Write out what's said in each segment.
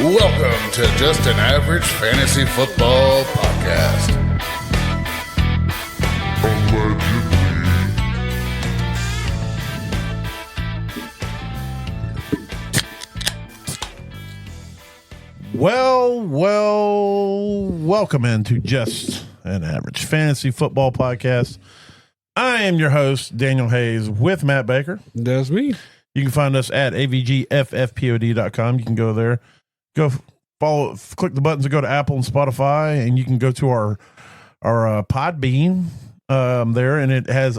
Welcome to Just an Average Fantasy Football Podcast. Welcome into Just an Average Fantasy Football Podcast. I am your host, Daniel Hayes, with Matt Baker. That's me. You can find us at avgffpod.com. You can go there, go follow, click the buttons to go to Apple and Spotify, and you can go to our Podbean there, and it has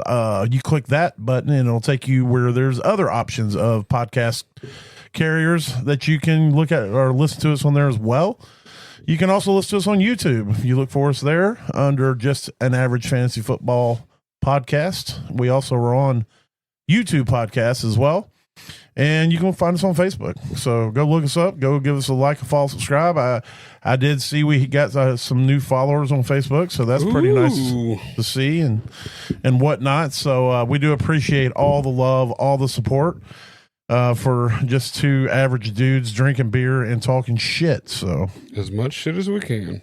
you click that button, and it'll take you where there's other options of podcast carriers that you can look at or listen to us on there as well. You can also listen to us on YouTube. If you look for us there under Just an Average Fantasy Football Podcast. We also are on YouTube podcasts as well. And you can find us on Facebook. So go look us up. Go give us a like, a follow, subscribe. I did see we got some new followers on Facebook, so that's pretty nice to see and whatnot. So we do appreciate all the love, all the support for just two average dudes drinking beer and talking shit. So as much shit as we can.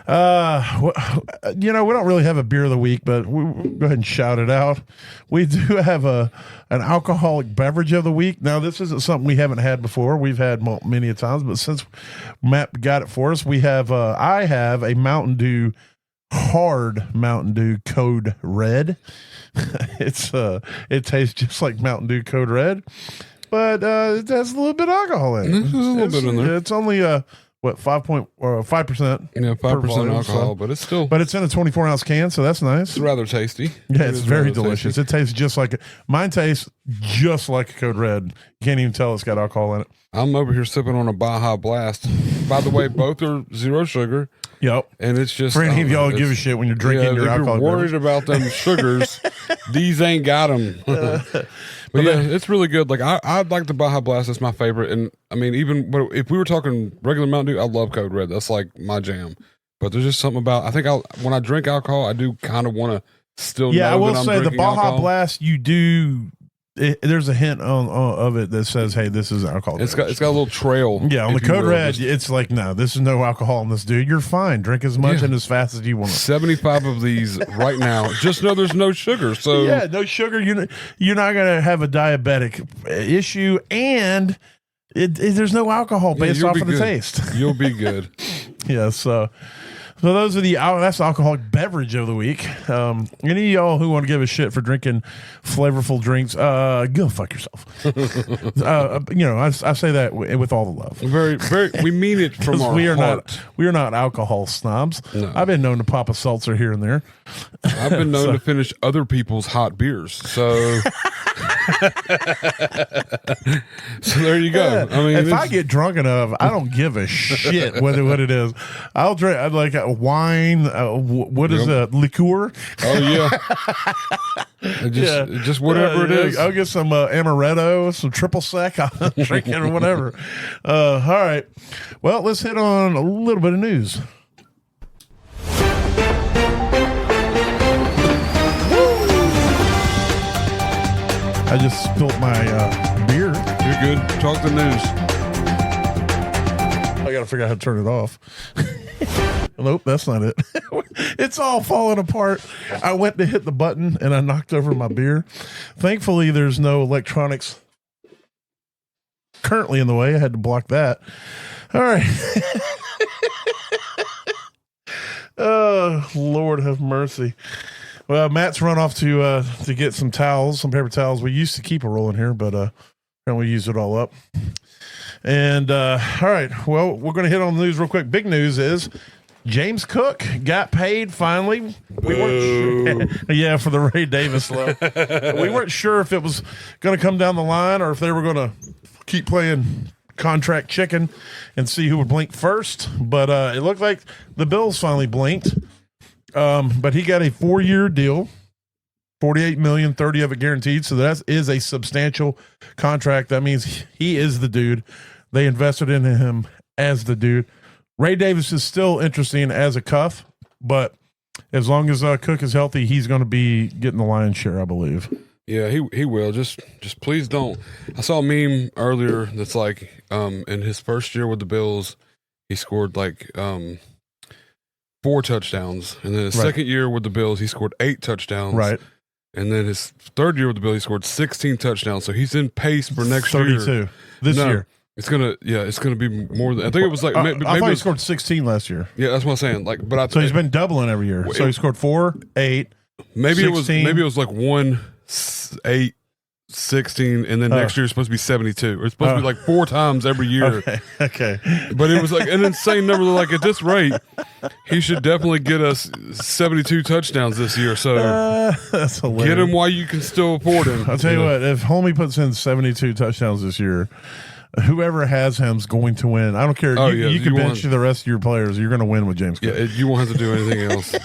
We don't really have a beer of the week, but we'll go ahead and shout it out. We do have an alcoholic beverage of the week. Now, this isn't something we haven't had before. We've had many a times, but since Matt got it for us, we have, I have a hard Mountain Dew Code Red. It tastes just like Mountain Dew Code Red, but it has a little bit of alcohol in it. There's a little bit in there. It's only 5%? Yeah, 5% alcohol, but it's still. But it's in a 24-ounce can, so that's nice. It's rather tasty. Yeah, it's very delicious. Tasty. It tastes just like mine tastes just like a Code Red. You can't even tell it's got alcohol in it. I'm over here sipping on a Baja Blast. By the way, both are zero sugar. Yep. And it's just for any of y'all give a shit when you're drinking your alcohol. If you're worried about them sugars, these ain't got them. But yeah, it's really good. Like I like the Baja Blast. That's my favorite. And I mean, even if we were talking regular Mountain Dew, I love Code Red. That's like my jam. But there's just something about. I think when I drink alcohol, I do kind of want to still. Yeah, know I will that I'm say the Baja alcohol. Blast. You do. There's a hint of it that says, "Hey, this is alcohol." It's got a little trail. Yeah, on the Code Red, it's like, no, this is no alcohol in this, dude. You're fine. Drink as much and as fast as you want. 75 of these right now. Just know there's no sugar. So yeah, no sugar. You're not gonna have a diabetic issue, and there's no alcohol based off of the taste. You'll be good. Yeah. So those are that's the alcoholic beverage of the week. Any of y'all who want to give a shit for drinking flavorful drinks, go fuck yourself. I say that with all the love. Very, very. We mean it from our heart. We are not alcohol snobs. No. I've been known to pop a seltzer here and there. I've been known to finish other people's hot beers. So, so there you go. I mean, if I get drunk enough, I don't give a shit what it is. I'll drink. I'd like a wine. What is a liqueur? Oh yeah. Just whatever it is. I'll get some amaretto, some triple sec. I'll drink it or whatever. All right. Well, let's hit on a little bit of news. I just spilled my beer. You're good. Talk the news. I got to figure out how to turn it off. Nope, that's not it. It's all falling apart. I went to hit the button and I knocked over my beer. Thankfully, there's no electronics currently in the way. I had to block that. All right. Oh, Lord have mercy. Well, Matt's run off to get some towels, some paper towels. We used to keep a roll in here, but we used it all up. And all right, well, we're going to hit on the news real quick. Big news is James Cook got paid finally. We weren't sure. Yeah, for the Ray Davis love. We weren't sure if it was going to come down the line or if they were going to keep playing contract chicken and see who would blink first. But it looked like the Bills finally blinked. But he got a 4-year deal, $48 million, 30 of it guaranteed. So that is a substantial contract. That means he is the dude. They invested in him as the dude. Ray Davis is still interesting as a cuff, but as long as Cook is healthy, he's going to be getting the lion's share, I believe. Yeah, he will. Just please don't. I saw a meme earlier that's like, in his first year with the Bills, he scored like 4 touchdowns, and then his second year with the Bills, he scored 8 touchdowns. Right. And then his third year with the Bills, he scored 16 touchdowns. So he's in pace for next 32 year. this year. It's gonna be more than I think it was like. Maybe I thought he scored 16 last year. Yeah, that's what I'm saying. Like, but so he's been doubling every year. So he scored 4, 8. Maybe 16. it was like 1, 8, 16, and then next year it's supposed to be 72. It's supposed to be like 4 times every year. Okay. But it was like an insane number. Like at this rate, he should definitely get us 72 touchdowns this year. So that's hilarious. Get him while you can still afford him. I'll tell you what, if Homie puts in 72 touchdowns this year, whoever has him is going to win. I don't care. You can bench the rest of your players. You're going to win with James Cook. Yeah, you won't have to do anything else.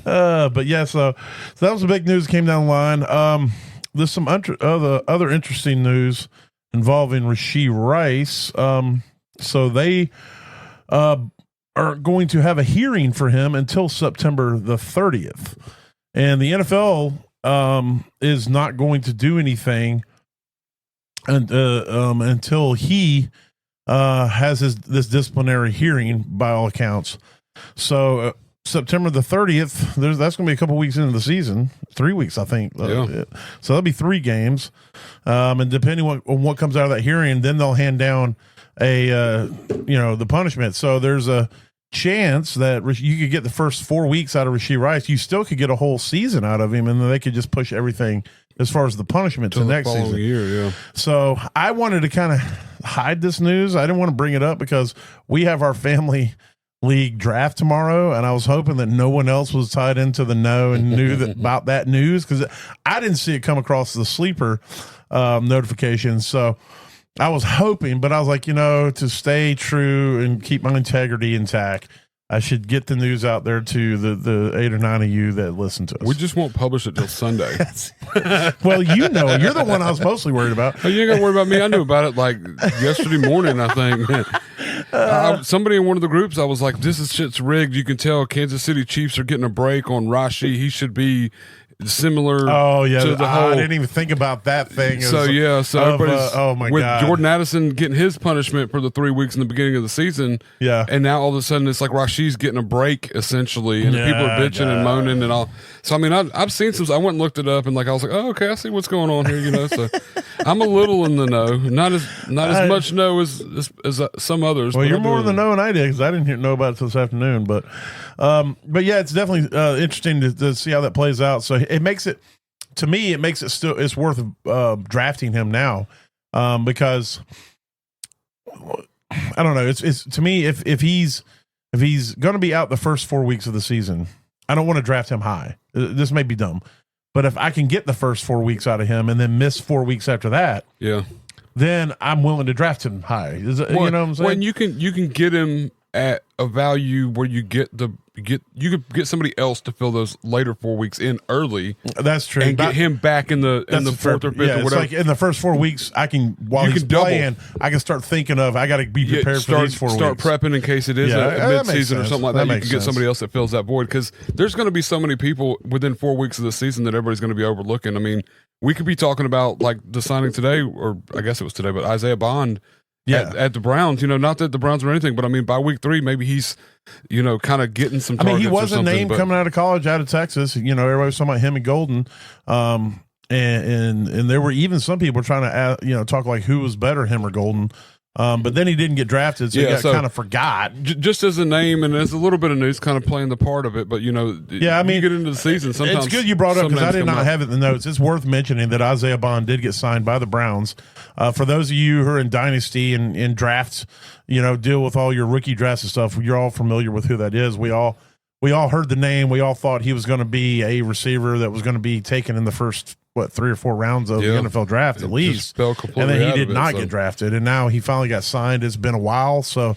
But yeah, so that was the big news that came down the line. There's some other interesting news involving Rashee Rice. So they are going to have a hearing for him until September the 30th. And the NFL is not going to do anything until he has this disciplinary hearing by all accounts. So September the 30th, that's going to be a couple weeks into the season, 3 weeks, I think. Yeah. So that'll be 3 games. And depending on what comes out of that hearing, then they'll hand down the punishment. So there's a chance that you could get the first 4 weeks out of Rashee Rice. You still could get a whole season out of him, and then they could just push everything as far as the punishment to the next season. Year, yeah. So I wanted to kind of hide this news. I didn't want to bring it up because we have our family league draft tomorrow, and I was hoping that no one else was tied into the know and knew about that news, because I didn't see it come across the sleeper notifications. So I was hoping, but I was like, to stay true and keep my integrity intact, I should get the news out there to the 8 or 9 of you that listen to us. We just won't publish it till Sunday. Well, you're the one I was mostly worried about. Oh, you ain't got to worry about me. I knew about it like yesterday morning, I think. Somebody in one of the groups, I was like, this shit's rigged. You can tell Kansas City Chiefs are getting a break on Rashee. He should be similar. Oh yeah, to the whole. I didn't even think about that thing. So everybody's oh my with God. Jordan Addison getting his punishment for the 3 weeks in the beginning of the season. Yeah, and now all of a sudden it's like Rashee's getting a break essentially, and people are bitching and moaning and all. So I mean, I've seen some. I went and looked it up, and I was like, oh okay, I see what's going on here. So I'm a little in the know, not as much know as some others. Well, you're more in the know than I did, because I didn't know about it this afternoon. But yeah, it's definitely interesting to see how that plays out. So it makes it, to me, it's worth drafting him now, because I don't know. It's to me, if he's going to be out the first 4 weeks of the season, I don't want to draft him high. This may be dumb, but if I can get the first 4 weeks out of him and then miss 4 weeks after that, then I'm willing to draft him high. You know what I'm saying? When you can get him at a value where you could get somebody else to fill those later 4 weeks in early. That's true. And get him back in the 4th or 5th or whatever. It's like in the first 4 weeks, he's playing, I can start thinking of, I got to be prepared for these 4 weeks. Start prepping in case it is a mid-season or something like that. You can get somebody else that fills that void, because there's going to be so many people within 4 weeks of the season that everybody's going to be overlooking. I mean, we could be talking about like the signing today, or I guess it was today, but Isaiah Bond. At the Browns, not that the Browns are anything, but I mean, by week 3, maybe he's, kind of getting some targets. I mean, he was a name coming out of college, out of Texas. Everybody was talking about him and Golden. And there were even some people trying to, talk like who was better, him or Golden. But then he didn't get drafted, so he got kind of forgot. Just as a name and as a little bit of news, kind of playing the part of it. But I mean, you get into the season. Sometimes it's good you brought it up, because I did not have it in the notes. It's worth mentioning that Isaiah Bond did get signed by the Browns. For those of you who are in Dynasty and in drafts, deal with all your rookie drafts and stuff, you're all familiar with who that is. We all heard the name. We all thought he was going to be a receiver that was going to be taken in the first 3 or 4 rounds of the NFL draft at least, and then he did not get drafted, and now he finally got signed. It's been a while, so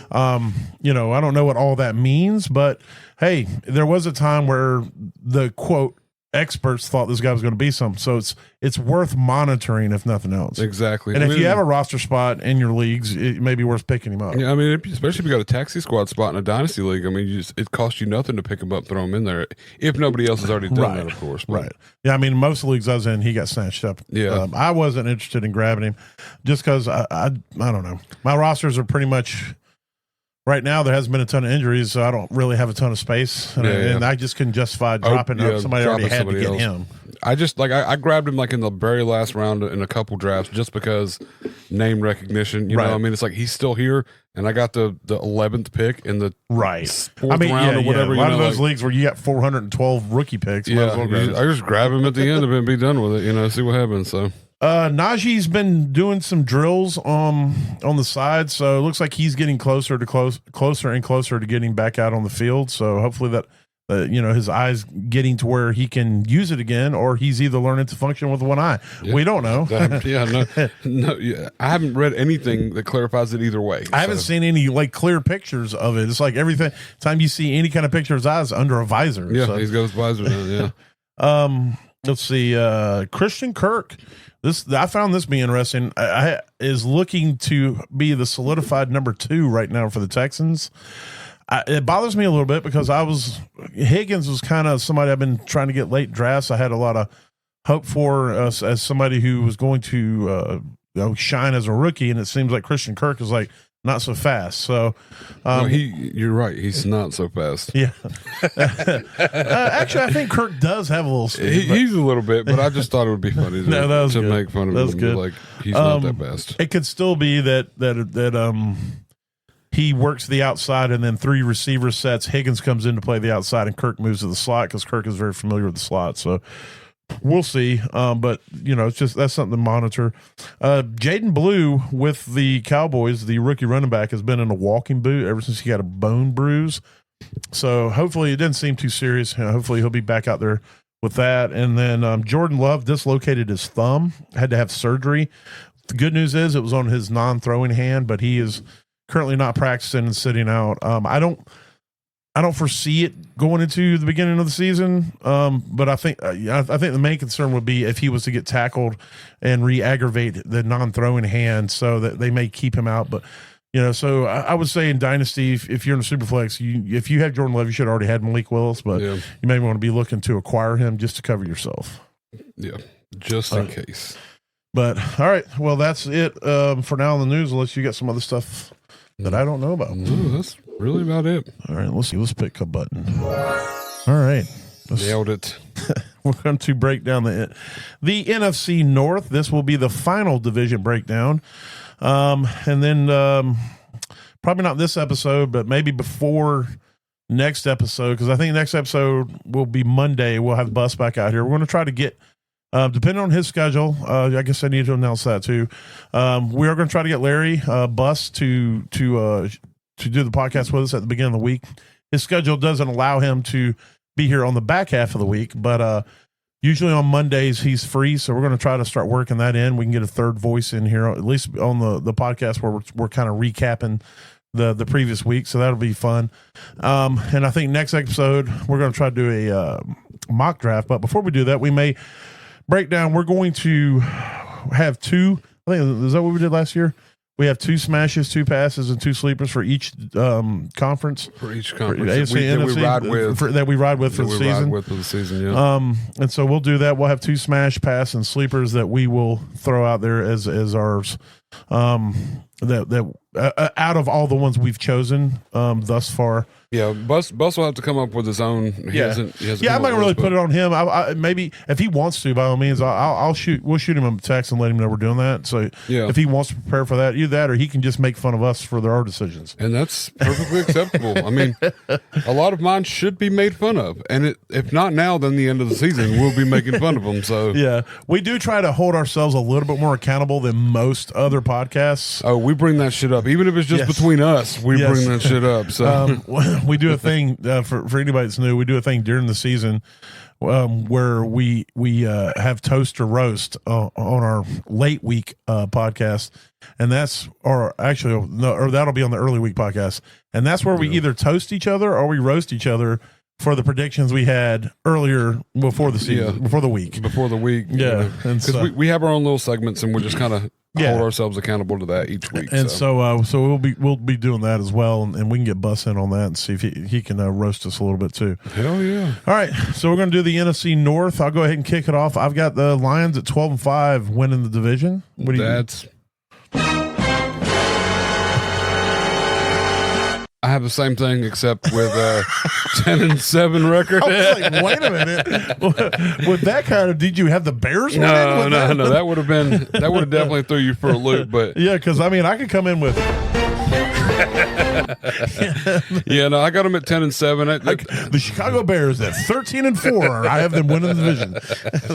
I don't know what all that means, but hey, there was a time where the quote experts thought this guy was going to be something. So it's worth monitoring if nothing else. Exactly. And if you have a roster spot in your leagues, it may be worth picking him up. Yeah, I mean, especially if you got a taxi squad spot in a dynasty league. I mean, it costs you nothing to pick him up, throw him in there, if nobody else has already done that, of course. But. Right. Yeah, I mean, most leagues I was in, he got snatched up. Yeah. I wasn't interested in grabbing him just because I don't know. My rosters are pretty much. Right now, there hasn't been a ton of injuries, so I don't really have a ton of space, and I just couldn't justify dropping up. Somebody already had to get him. I just I grabbed him like in the very last round in a couple drafts just because name recognition. You know, I mean, it's like he's still here, and I got the 11th pick in the fourth round or whatever. A lot of those leagues where you got 412 rookie picks. Yeah, I just grab him at the end of it and be done with it. You know, see what happens. So. Najee's been doing some drills on the side, so it looks like he's getting closer and closer to getting back out on the field. So hopefully that his eyes getting to where he can use it again, or he's either learning to function with one eye. Yeah, we don't know. I haven't read anything that clarifies it either way. I haven't seen any clear pictures of it. It's like everything time you see any kind of picture of his eyes under a visor. Yeah, so. He's got his visor now. Yeah. Let's see. Christian Kirk. I found this be interesting. Is looking to be the solidified number 2 right now for the Texans. It bothers me a little bit because Higgins was kind of somebody I've been trying to get late drafts. I had a lot of hope for as somebody who was going to shine as a rookie, and it seems like Christian Kirk is not so fast. So, you're right. He's not so fast. Yeah. Actually, I think Kirk does have a little speed. He's a little bit, but I just thought it would be funny to make fun of him. Good. Like he's not that fast. It could still be that he works the outside, and then 3 receiver sets. Higgins comes in to play the outside, and Kirk moves to the slot because Kirk is very familiar with the slot. So. We'll see, but it's just that's something to monitor. Jaden Blue with the Cowboys, the rookie running back, has been in a walking boot ever since he got a bone bruise. So hopefully it didn't seem too serious. Hopefully he'll be back out there with that. And then Jordan Love dislocated his thumb, had to have surgery. The good news is it was on his non-throwing hand, but he is currently not practicing and sitting out. I don't foresee it going into the beginning of the season, but I think the main concern would be if he was to get tackled and re-aggravate the non-throwing hand, so that they may keep him out. But so I would say in Dynasty, if you're in a Superflex, if you have Jordan Love, you should have already had Malik Willis, but you may want to be looking to acquire him just to cover yourself. Yeah, just in case. But all right, well that's it for now in the news. Unless you got some other stuff that I don't know about. No, that's really about it. All right, let's see. Let's pick a button. All right. Nailed it. We're going to break down the NFC North. This will be the final division breakdown. And then probably not this episode, but maybe before next episode, because I think next episode will be Monday. We'll have Bus back out here. We're going to try to get depending on his schedule, I guess I need to announce that too. We are going to try to get Larry Bus to do the podcast with us at the beginning of the week. His schedule doesn't allow him to be here on the back half of the week, but usually on Mondays he's free, so we're going to try to start working that in. We can get a third voice in here, at least on the podcast where we're kind of recapping the previous week, so that'll be fun. And I think next episode we're going to try to do a mock draft, but before we do that, we may break down. We're going to have 2. I think is that what we did last year? We have 2 smashes, 2 passes, and 2 sleepers for each conference. For each conference AFC, NFC, that we ride with for the season. Yeah. And so we'll do that. We'll have 2 smash, pass, and sleepers that we will throw out there as ours. That out of all the ones we've chosen thus far. Yeah, Bus will have to come up with his own. He hasn't I might really put it on him. I maybe if he wants to, by all means, we'll shoot him a text and let him know we're doing that. So if he wants to prepare for that, either that or he can just make fun of us for our decisions. And that's perfectly acceptable. I mean, a lot of mine should be made fun of, and if not now, then the end of the season we'll be making fun of them. So yeah, we do try to hold ourselves a little bit more accountable than most other podcasts. Oh, we bring that shit up, even if it's just between us. We bring that shit up. So. We do a thing for anybody that's new. We do a thing during the season where we have toast or roast on our late week podcast, and that'll be on the early week podcast, and that's where we either toast each other or we roast each other for the predictions we had earlier before the season, before the week. Yeah, because we have our own little segments, and we're just kind of hold ourselves accountable to that each week. And so we'll be doing that as well, and we can get Bus in on that and see if he can roast us a little bit too. Hell yeah! All right, so we're going to do the NFC North. I'll go ahead and kick it off. I've got the Lions at 12-5, winning the division. What do you? I have the same thing except with 10-7 record. I was like, wait a minute. With that kind of, did you have the Bears? No. That would have definitely threw you for a loop. But yeah, because I mean, I could come in with. I got them at 10-7. The Chicago Bears at 13-4. I have them winning the division.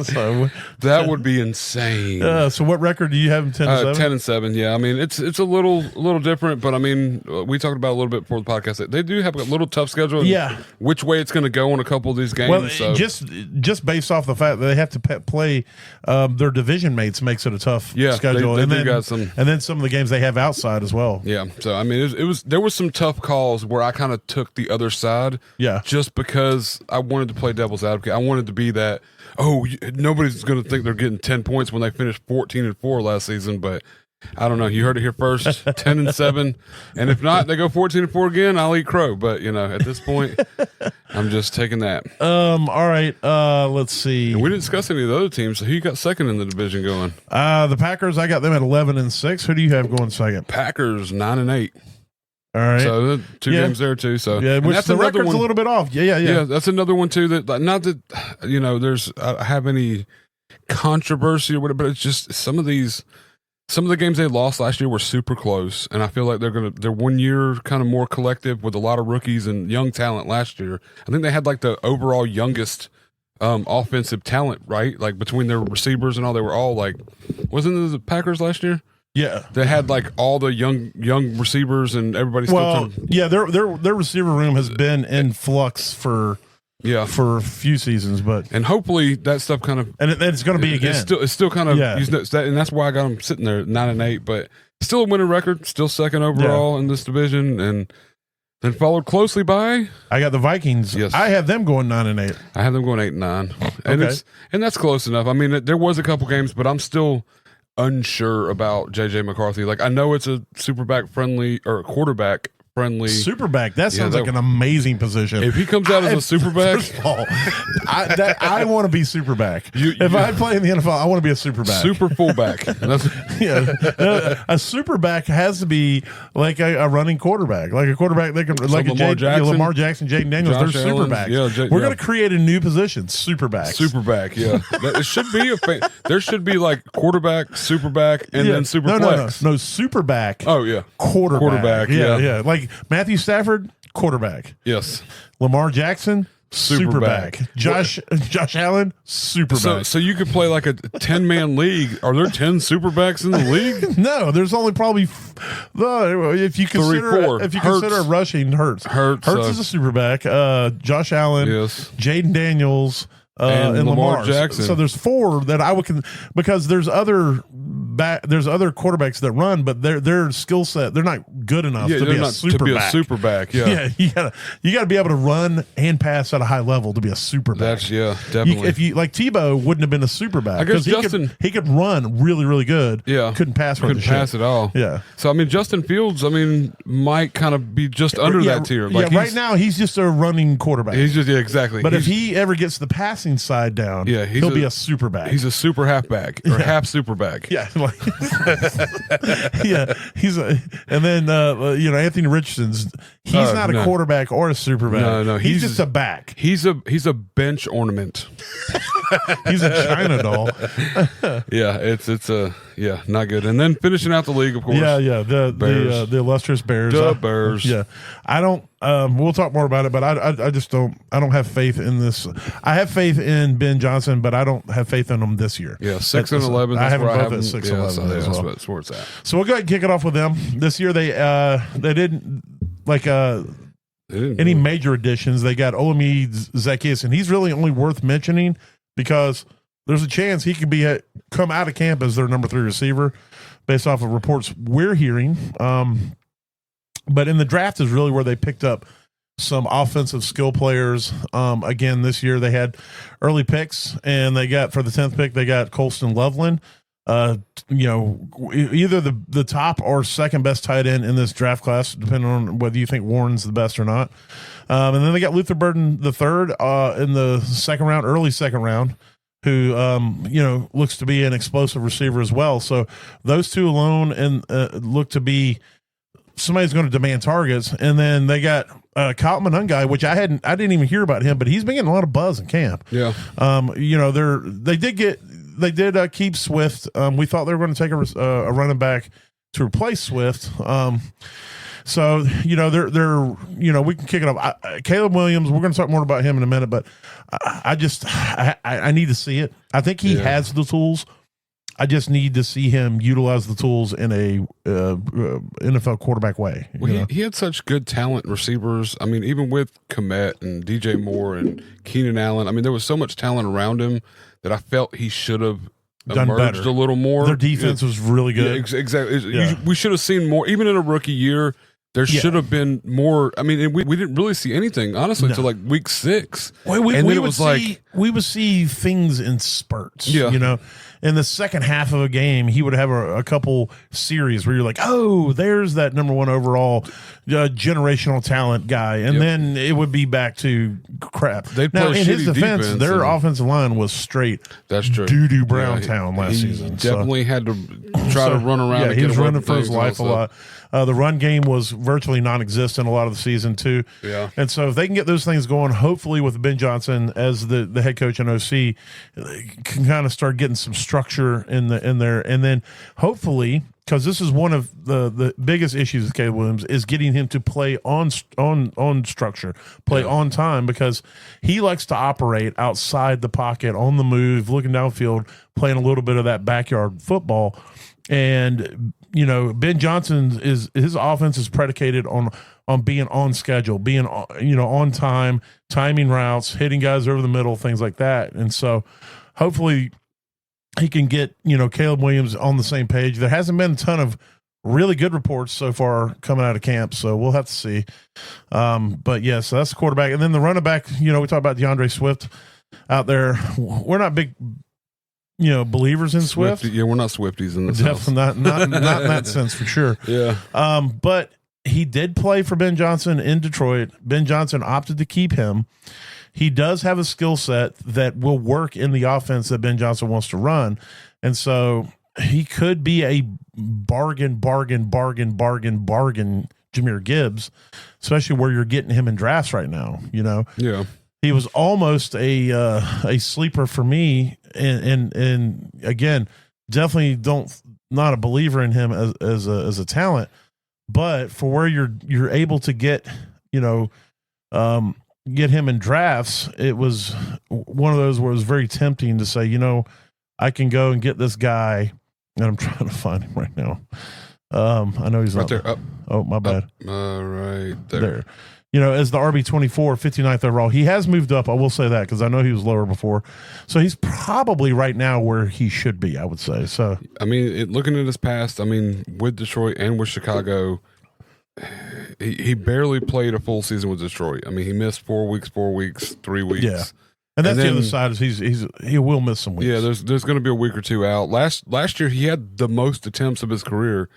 So that would be insane. So what record do you have them 10-7? 10-7. Yeah, I mean it's a little different, but I mean we talked about it a little bit before the podcast. They do have a little tough schedule. Yeah, which way it's going to go on a couple of these games. Well, so. just based off the fact that they have to play their division mates makes it a tough schedule. They and do got some, and then some of the games they have outside as well. Yeah, so I mean there was some tough calls where I kind of took the other side. Yeah, just because I wanted to play devil's advocate. I wanted to be that. Oh, nobody's going to think they're getting 10 points when they finished 14-4 last season, but. I don't know. You heard it here first. 10-7, and if not, they go 14-4 again. I'll eat crow. But at this point, I'm just taking that. All right. Let's see. And we didn't discuss any of the other teams. So who you got second in the division going? The Packers. I got them at 11-6. Who do you have going second? Packers 9-8. All right. So two games there too. So yeah, which the record's a little bit off. Yeah. That's another one too. That not that there's I have any controversy or whatever, but it's just some of the games they lost last year were super close, and I feel like they're 1 year kind of more collective with a lot of rookies and young talent last year. I think they had like the overall youngest offensive talent, right? Like between their receivers and all, they were all like, wasn't it the Packers last year? Yeah, they had like all the young receivers and everybody. Their receiver room has been in flux for a few seasons, and hopefully that stuff kind of it's going to be again. It's still kind of and that's why I got them sitting there 9-8, but still a winning record, still second overall in this division, and then followed closely by I got the Vikings. Yes, I have them going 9-8. I have them going 8-9, and that's close enough. I mean, there was a couple games, but I'm still unsure about JJ McCarthy. Like I know it's a SuperBack friendly or quarterback friendly. SuperBack. That sounds like an amazing position. If he comes out as a SuperBack, first of all, I want to be SuperBack. If I play in the NFL, I want to be a SuperBack. Super fullback. A SuperBack has to be like a running quarterback, like a quarterback that can, like Lamar Jackson, Jaden Daniels. They're SuperBacks. We're going to create a new position, SuperBacks. SuperBack. Yeah, it should be there should be like quarterback, SuperBack, and then Superflex. No, SuperBack. Oh yeah, quarterback. Yeah. Like Matthew Stafford, quarterback. Yes. Lamar Jackson, Superback. Josh Allen, Superback. So you could play like a 10-man league. Are there 10 Superbacks in the league? No, there's only probably if you consider rushing Hurts. Hurts is a Superback. Josh Allen, Jaden Daniels, and Lamar Jackson. So there's four that I would because there's other quarterbacks that run, but their skill set, they're not good enough to be a SuperBack. Yeah, you gotta be able to run and pass at a high level to be a SuperBack. That's definitely. If you like Tebow wouldn't have been a SuperBack. I guess he could run really, really good. Yeah, couldn't pass at all. Yeah. So I mean, Justin Fields, might kind of be just under that tier. Like right now he's just a running quarterback. He's just exactly. But if he ever gets the passing side down, he'll be a SuperBack. He's a super halfback or half SuperBack. Yeah. And then Anthony Richardson's he's not a quarterback or a SuperBack. No, he's just a back. He's a bench ornament. He's a China doll. It's not good. And then finishing out the league, of course. The illustrious Bears. The Bears. Yeah, I don't. We'll talk more about it, but I just don't. I don't have faith in this. I have faith in Ben Johnson, but I don't have faith in him this year. Yeah, 6-11. I have them both at 6-11. That's where it's at. So we'll go ahead and kick it off with them. This year they didn't any major additions. They got Olamide Zaccheaus, and he's really only worth mentioning because there's a chance he could come out of camp as their number 3 receiver based off of reports we're hearing. But in the draft is really where they picked up some offensive skill players. Again, this year they had early picks, and they got, for the 10th pick, they got Colston Loveland. Either the top or second best tight end in this draft class, depending on whether you think Warren's the best or not. And then they got Luther Burden the third in the second round, early second round, who looks to be an explosive receiver as well. So those two alone and look to be somebody's going to demand targets. And then they got Kyle Monungai, which I didn't even hear about him, but he's been getting a lot of buzz in camp. Yeah. They did keep Swift. We thought they were going to take a running back to replace Swift. So they're we can kick it off. Caleb Williams, we're going to talk more about him in a minute, but I need to see it. I think he has the tools. I just need to see him utilize the tools in a NFL quarterback way. Well, he had such good talent receivers. I mean, even with Komet and DJ Moore and Keenan Allen, I mean, there was so much talent around him that I felt he should have done emerged better. A little more. Their defense was really good. Yeah, exactly. We should have seen more, even in a rookie year. There should have been more. I mean, we didn't really see anything, honestly, until like week 6. We would see things in spurts. Yeah. In the second half of a game, he would have a couple series where you're like, oh, there's that number 1 overall generational talent guy. And then it would be back to crap. They play in his defense, their offensive line was straight. That's true. Doo-doo Brown town last season. Definitely had to try to run around. Yeah, he was running for his life a lot. The run game was virtually non-existent a lot of the season too. Yeah. And so if they can get those things going, hopefully with Ben Johnson as the head coach and OC, they can kind of start getting some structure in there. And then hopefully, because this is one of the biggest issues with Caleb Williams, is getting him to play on structure, play on time, because he likes to operate outside the pocket, on the move, looking downfield, playing a little bit of that backyard football. And Ben Johnson his offense is predicated on being on schedule, being on time, timing routes, hitting guys over the middle, things like that. And so hopefully he can get Caleb Williams on the same page. There hasn't been a ton of really good reports so far coming out of camp, so we'll have to see. But yeah, so that's the quarterback, and then the running back. We talk about DeAndre Swift out there. We're not big believers in Swift. Yeah, we're not Swifties in this house. Not in that sense for sure. Yeah. But he did play for Ben Johnson in Detroit. Ben Johnson opted to keep him. He does have a skill set that will work in the offense that Ben Johnson wants to run. And so he could be a bargain Jahmyr Gibbs, especially where you're getting him in drafts right now, Yeah. He was almost a sleeper for me, and again, definitely not a believer in him as a talent, but for where you're able to get get him in drafts, it was one of those where it was very tempting to say, I can go and get this guy, and I'm trying to find him right now. I know he's right there. Oh, my bad. Right there. As the RB24, 59th overall, he has moved up. I will say that because I know he was lower before. So he's probably right now where he should be, I would say. So, I mean, looking at his past, I mean, with Detroit and with Chicago, he barely played a full season with Detroit. I mean, he missed 4 weeks, 3 weeks. Yeah. And that's the other side is he will miss some weeks. Yeah, there's going to be a week or two out. Last year, he had the most attempts of his career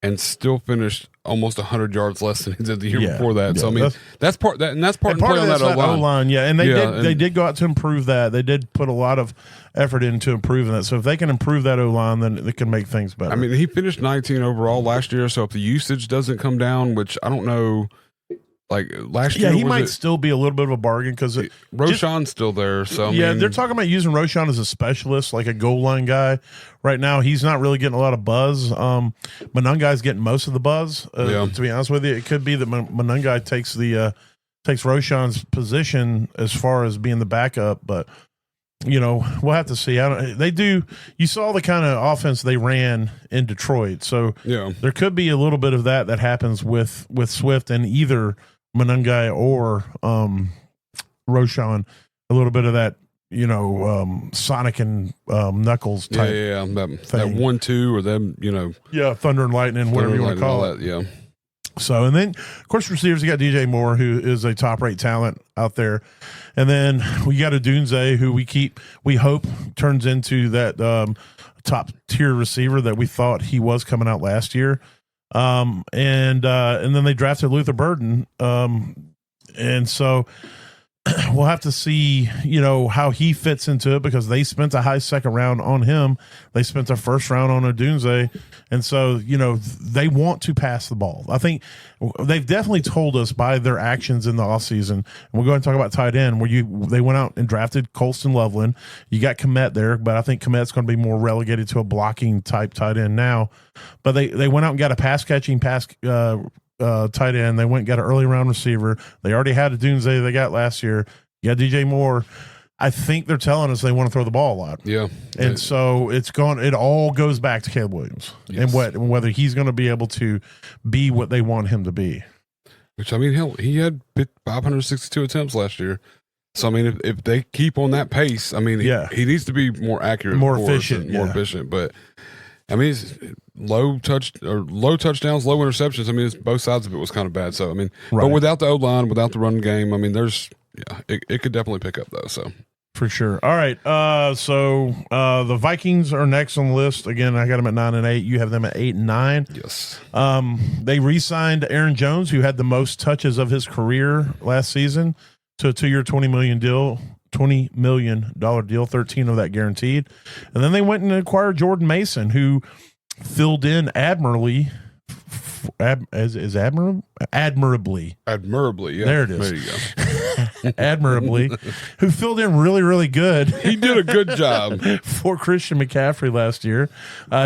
and still finished almost 100 yards less than he did the year before that. So I mean, that's part and part of that O-line. Yeah, and they did go out to improve that. They did put a lot of effort into improving that. So if they can improve that O-line, then they can make things better. I mean, he finished 19 overall last year. So if the usage doesn't come down, which I don't know. Like last year, he might still be a little bit of a bargain because Roschon's still there. So they're talking about using Roschon as a specialist, like a goal line guy. Right now, he's not really getting a lot of buzz. Monungai's getting most of the buzz. To be honest with you, it could be that Monungai takes Roschon's position as far as being the backup, but we'll have to see. You saw the kind of offense they ran in Detroit, so there could be a little bit of that happens with Swift and either Monungai or Roschon, a little bit of that, Sonic and Knuckles type. That 1-2 or them, Thunder and Lightning, whatever you want to call it. So, and then, of course, receivers, you got DJ Moore, who is a top-rate talent out there. And then we got a Dunze, who we hope turns into that top-tier receiver that we thought he was coming out last year. And then they drafted Luther Burden. And so we'll have to see, how he fits into it, because they spent a high second round on him. They spent a first round on Odunze. And so, they want to pass the ball. I think they've definitely told us by their actions in the offseason. And we'll go ahead and talk about tight end, where they went out and drafted Colston Loveland. You got Komet there, but I think Komet's going to be more relegated to a blocking type tight end now. But they went out and got a pass tight end. They went and got an early round receiver. They already had a Dunze they got last year. You got DJ Moore. I think they're telling us they want to throw the ball a lot. Yeah. And so it all goes back to Caleb Williams. Yes. And whether he's going to be able to be what they want him to be. Which, I mean, hell, he had 562 attempts last year. So, I mean, if they keep on that pace, I mean, he needs to be more accurate, more efficient. But I mean, it's low touchdowns, low interceptions. I mean, both sides of it was kind of bad. So, I mean, but without the O-line, without the run game, I mean, it could definitely pick up though. So for sure. All right. So the Vikings are next on the list. Again, I got them at 9 and 8. You have them at 8 and 9. Yes. They re-signed Aaron Jones, who had the most touches of his career last season, to a 2-year, $20 million deal, 13 of that guaranteed. And then they went and acquired Jordan Mason, who filled in admirably. Admirably. Yeah. There it is. There you go. Admirably, who filled in really, really good. He did a good job for Christian McCaffrey last year.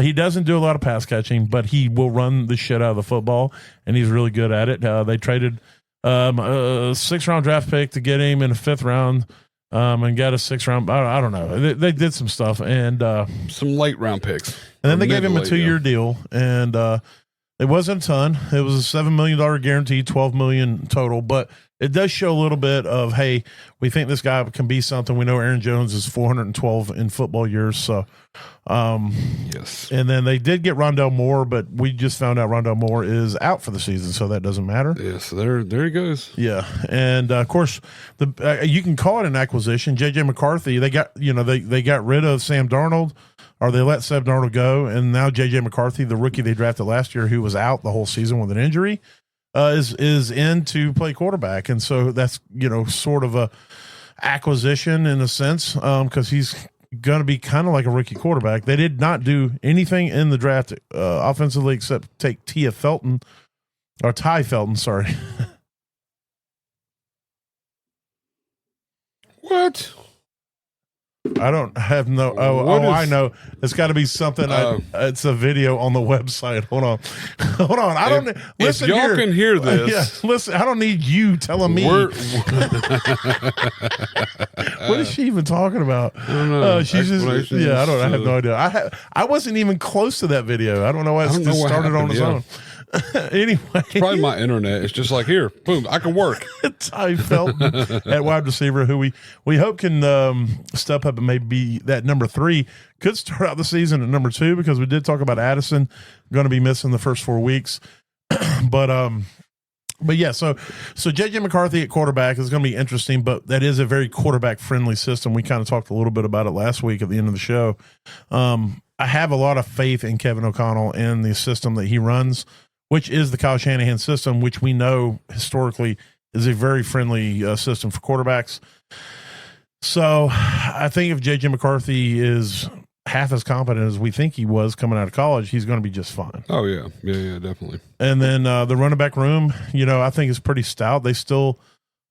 He doesn't do a lot of pass catching, but he will run the shit out of the football, and he's really good at it. They traded a 6th round draft pick to get him in a 5th round. And got a 6th round. I don't know. They did some stuff, and some late round picks. And then they gave him a 2-year deal, and it wasn't a ton. It was a $7 million guarantee, $12 million total, but it does show a little bit of, hey, we think this guy can be something. We know Aaron Jones is 412 in football years, so yes. And then they did get Rondell Moore, but we just found out Rondell Moore is out for the season, so that doesn't matter. Yes, there he goes. Yeah, and of course, you can call it an acquisition. JJ McCarthy, they got they got rid of Sam Darnold, or they let Sam Darnold go, and now JJ McCarthy, the rookie they drafted last year, who was out the whole season with an injury, is in to play quarterback, and so that's sort of a acquisition in a sense, because he's going to be kind of like a rookie quarterback. They did not do anything in the draft offensively except take Ty Felton, sorry. What? I don't have no. I know. It's got to be something. It's a video on the website. Hold on. I don't listen. If y'all can hear this, yeah. Listen. I don't need you telling me. What is she even talking about? I don't know. She's just. Yeah. I don't. I have no idea. I wasn't even close to that video. I don't know why it just started on its own. Anyway, it's probably my internet. It's just like, here, boom, I can work. Ty Felton at wide receiver, who we hope can step up and maybe be that number 3. Could start out the season at number 2, because we did talk about Addison going to be missing the first 4 weeks. But yeah, so JJ McCarthy at quarterback is going to be interesting, but that is a very quarterback friendly system. We kind of talked a little bit about it last week at the end of the show. I have a lot of faith in Kevin O'Connell and the system that he runs, which is the Kyle Shanahan system, which we know historically is a very friendly system for quarterbacks. So I think if J.J. McCarthy is half as competent as we think he was coming out of college, he's going to be just fine. Oh, yeah. Yeah, definitely. And then the running back room, I think is pretty stout. They still,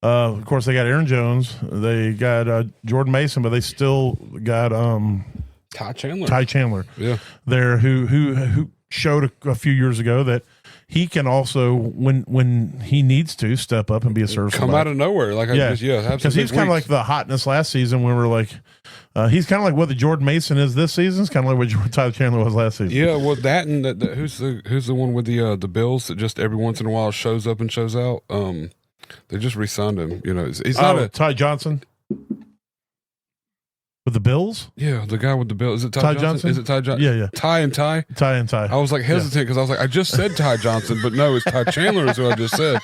of course, they got Aaron Jones. They got Jordan Mason, but they still got Ty Chandler. Yeah. There who showed a few years ago that he can also, when he needs to, step up and be a serviceable come out of nowhere. Because he's kind of like the hotness last season when we're like, he's kind of like what the Jordan Mason is this season. It's kind of like what Tyler Chandler was last season. Yeah, well, that and who's the one with the Bills that just every once in a while shows up and shows out. They just re-signed him. He's not Ty Johnson. With the Bills? Yeah, the guy with the bill. Is it Ty Ty Johnson? Is it Ty Johnson? Yeah. Ty and Ty? Ty and Ty. I was like hesitant because I was like, I just said Ty Johnson, but no, it's Ty Chandler is what I just said.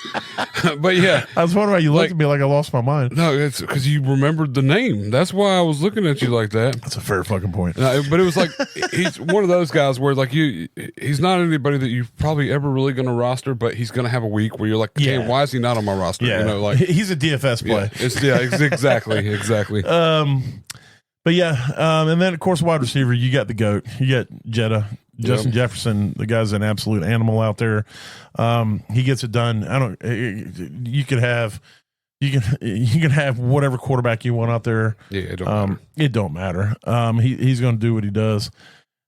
But yeah. I was wondering why you looked at me like I lost my mind. No, it's because you remembered the name. That's why I was looking at you like that. That's a fair fucking point. But it was like, he's one of those guys where like he's not anybody that you're probably ever really going to roster, but he's going to have a week where you're like, okay, why is he not on my roster? Yeah. You know, like he's a DFS play. Exactly. But yeah, and then of course wide receiver, you got the GOAT, you got Justin Jefferson. The guy's an absolute animal out there. He gets it done. You can have whatever quarterback you want out there. Yeah, it don't matter. He's going to do what he does.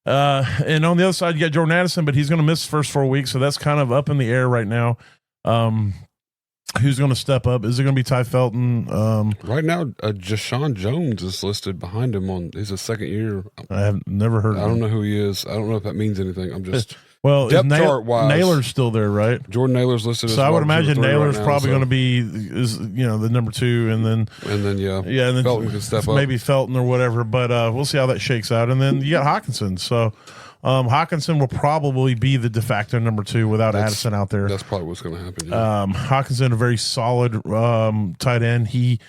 And on the other side, you got Jordan Addison, but he's going to miss the first 4 weeks, so that's kind of up in the air right now. Who's going to step up? Is it going to be Ty Felton? Right now, Jashawn Jones is listed behind him on. He's a second year. I have never heard of him. I don't know who he is. I don't know if that means anything. I'm just depth chart wise. Naylor's still there, right? Jordan Naylor's listed. So I would imagine Naylor's probably going to be the number 2, and then and then Felton can step up. Maybe Felton or whatever. But we'll see how that shakes out. And then you got Hawkinson. So. Hawkinson will probably be the de facto number 2 without Addison out there. That's probably what's going to happen. Yeah. Hawkinson, a very solid tight end. He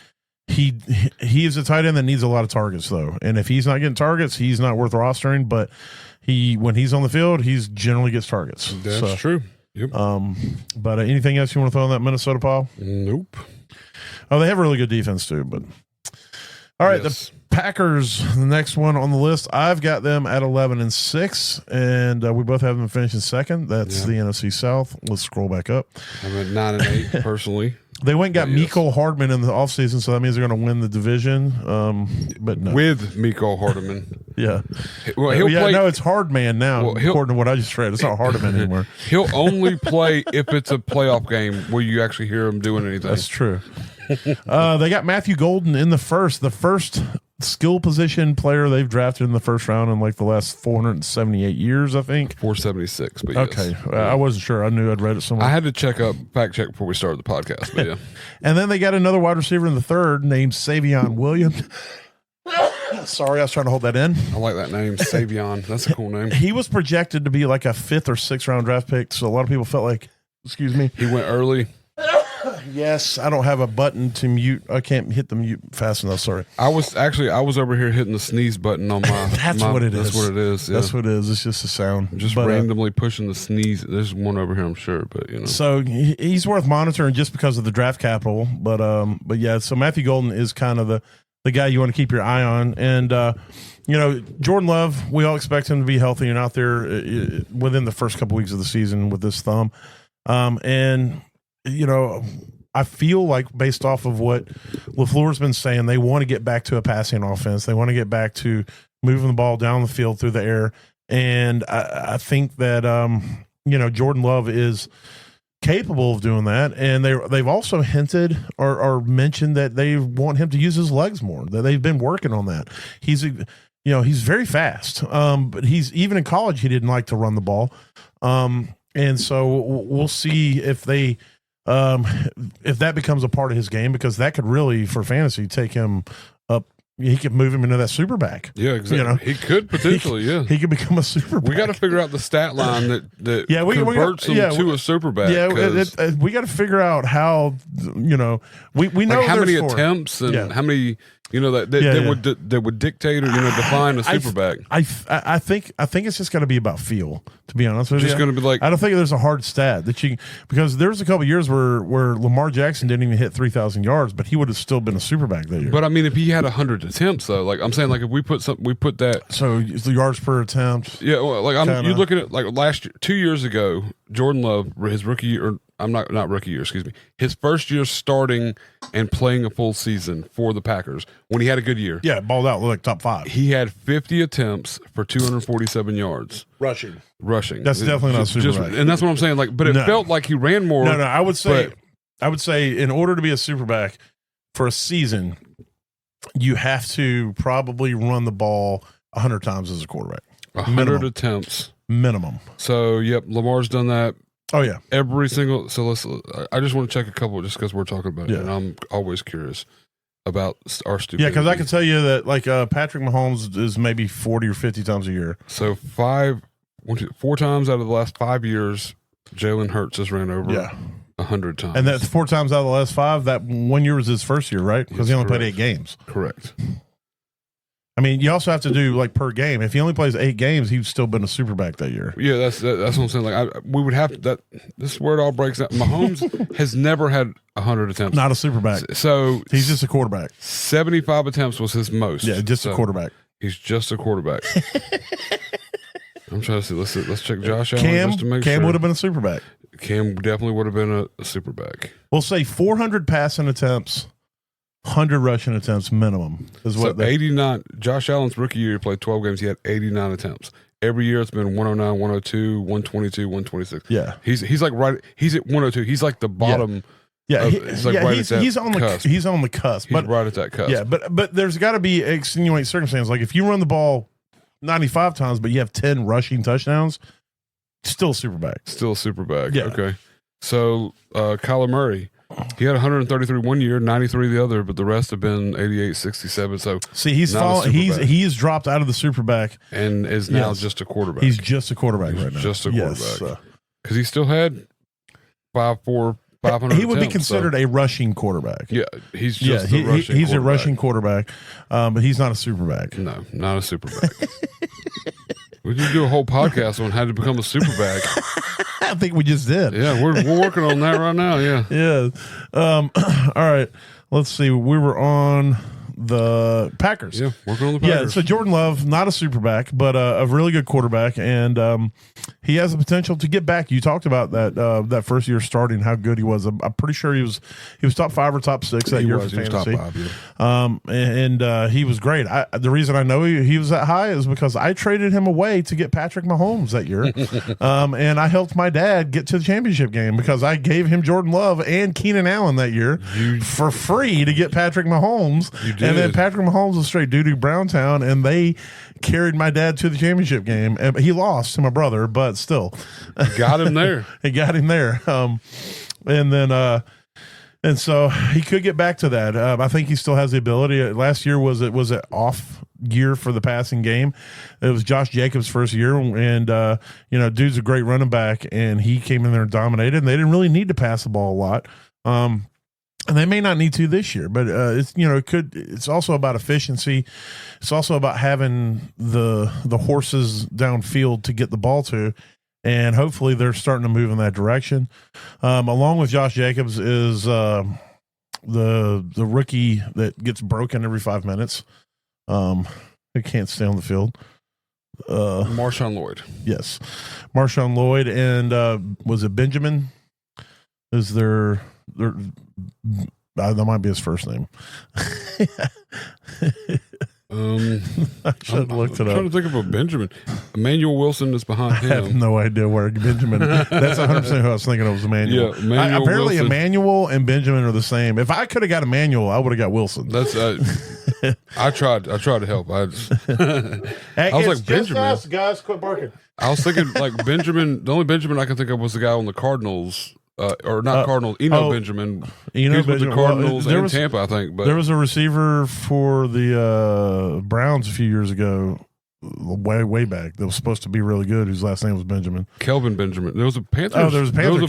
is a tight end that needs a lot of targets though, and if he's not getting targets, he's not worth rostering. But when he's on the field, he's generally gets targets. That's true. Yep. But anything else you want to throw in that Minnesota pile? Nope. Oh, they have a really good defense too. But all right, the Packers, the next one on the list, I've got them at 11-6, and we both have them finishing second. That's the NFC South. Let's scroll back up. I'm at 9-8 personally. They went and got Mecole Hardman in the offseason, so that means they're going to win the division. But no. With Mecole Hardman. Yeah. Well, he'll play. No, it's Hardman now, according to what I just read. It's not Hardman anymore. He'll only play if it's a playoff game where you actually hear him doing anything. That's true. They got Matthew Golden in the first skill position player they've drafted in the first round in like the last 478 years, I think. 476, but okay. I wasn't sure. I knew I'd read it somewhere. I had to fact check before we started the podcast, but yeah. And then they got another wide receiver in the third named Savion Williams. Sorry, I was trying to hold that in. I like that name, Savion. That's a cool name. He was projected to be like a 5th or 6th round draft pick, so a lot of people felt like, excuse me. He went early. Yes, I don't have a button to mute. I can't hit the mute fast enough. Sorry. I was over here hitting the sneeze button on my. That's what it is. That's what it is. Yeah. That's what it is. It's just a sound. Just randomly pushing the sneeze. There's one over here, I'm sure, but you know. So he's worth monitoring just because of the draft capital. But yeah. So Matthew Golden is kind of the guy you want to keep your eye on, and Jordan Love. We all expect him to be healthy and out there within the first couple weeks of the season with this thumb, and. I feel like based off of what LaFleur's been saying, they want to get back to a passing offense. They want to get back to moving the ball down the field through the air. And I think that, Jordan Love is capable of doing that. And they've also hinted or mentioned that they want him to use his legs more, that they've been working on that. He's very fast. But even in college, he didn't like to run the ball. And so we'll see if that becomes a part of his game, because that could really, for fantasy, take him up. He could move him into that SuperBack. Yeah, exactly. He could potentially, he could become a SuperBack. We got to figure out the stat line that converts him to a SuperBack. Yeah, we got to figure out how, we know how many attempts and how many, that would dictate or define a SuperBack. I think it's just going to be about feel, to be honest with you. Just going to be like, I don't think there's a hard stat that because there was a couple of years where Lamar Jackson didn't even hit 3,000 yards, but he would have still been a SuperBack that year. But I mean, if he had 100 attempts though, like I'm saying, like if we put that, so the yards per attempt. Yeah, well, like you looking at like last year, 2 years ago, Jordan Love, his rookie year, I'm not rookie year, excuse me. His first year starting and playing a full season for the Packers when he had a good year. Yeah, balled out like top 5. He had 50 attempts for 247 yards. Rushing. That's definitely not SuperBack. And that's what I'm saying. Like, but it felt like he ran more. No, I would say in order to be a SuperBack for a season, you have to probably run the ball 100 times as a quarterback. 100 attempts. Minimum. So, yep, Lamar's done that. Oh, yeah. Every single – so I just want to check a couple just because we're talking about it, and I'm always curious. about our stupidity. Yeah, because I can tell you that like Patrick Mahomes is maybe 40 or 50 times a year. So 4 times out of the last 5 years, Jalen Hurts has ran over 100 times. And that's 4 times out of the last 5. That 1 year was his first year, right? Because he only played 8 games. Correct. I mean, you also have to do like per game. If he only plays 8 games, he's still been a SuperBack that year. Yeah, that's what I'm saying. Like we would have to. This is where it all breaks down. Mahomes has never had 100 attempts. Not a SuperBack. So he's just a quarterback. 75 attempts was his most. Yeah, just a quarterback. He's just a quarterback. I'm trying to see. Let's check Josh Allen just to make sure. Cam would have been a SuperBack. Cam definitely would have been a SuperBack. We'll say 400 passing attempts. 100 rushing attempts minimum is what 89. Josh Allen's rookie year, he played 12 games. He had 89 attempps. Every year it's been 109, 102, 122, 126. Yeah, he's like right. He's at 102. He's like the bottom. Yeah, he's like right at that he's on cusp. He's on the cusp. He's right at that cusp. Yeah, but there's got to be extenuating circumstances. Like if you run the ball 95 times, but you have 10 rushing touchdowns, still SuperBack. Still SuperBack. Yeah. Okay. So Kyler Murray. He had 133 1 year, 93 the other, but the rest have been 88, 67. So see, he's dropped out of the SuperBack and is now just a quarterback. He's just a quarterback right now. Just a quarterback because he still had 500. He would be considered a rushing quarterback. Yeah, he's just he's a rushing quarterback, but he's not a SuperBack. No, not a SuperBack. We could do a whole podcast on how to become a SuperBack. I think we just did. Yeah, we're working on that right now. Yeah. Yeah. All right. Let's see. We were on the Packers. Yeah, working on the Packers. Yeah, so Jordan Love, not a SuperBack, but a really good quarterback, and he has the potential to get back. You talked about that first year starting, how good he was. I'm pretty sure he was top 5 or top 6 that year for fantasy. He was top 5, yeah. And he was great. The reason I know he was that high is because I traded him away to get Patrick Mahomes that year, and I helped my dad get to the championship game because I gave him Jordan Love and Keenan Allen that year for free to get Patrick Mahomes. You did. And then Patrick Mahomes was straight doo-doo Browntown, and they carried my dad to the championship game. And he lost to my brother, but still. Got him there. He got him there. And so he could get back to that. I think he still has the ability. Last year was an off year for the passing game. It was Josh Jacobs' first year, and dude's a great running back, and he came in there and dominated, and they didn't really need to pass the ball a lot. And they may not need to this year, but it's also about efficiency. It's also about having the horses downfield to get the ball to, and hopefully they're starting to move in that direction. Along with Josh Jacobs is the rookie that gets broken every 5 minutes. He can't stay on the field. Marshawn Lloyd. Yes, Marshawn Lloyd, and was it Benjamin? Is there? That might be his first name. I should have looked it up. I'm trying to think of a Benjamin. Emmanuel Wilson is behind him. I have no idea where Benjamin. That's 100% who I was thinking of was Emmanuel. Yeah, Emmanuel apparently Wilson. Emmanuel and Benjamin are the same. If I could have got Emmanuel, I would have got Wilson. That's I tried to help. I was like Benjamin. Us, guys, quit barking. I was thinking like Benjamin. The only Benjamin I can think of was the guy on the Cardinals. Or not Cardinals, Benjamin. He was with the Cardinals and Tampa, I think. But there was a receiver for the Browns a few years ago, way back, that was supposed to be really good, whose last name was Benjamin. Kelvin Benjamin. There was a Panther. Oh, there was a Panther.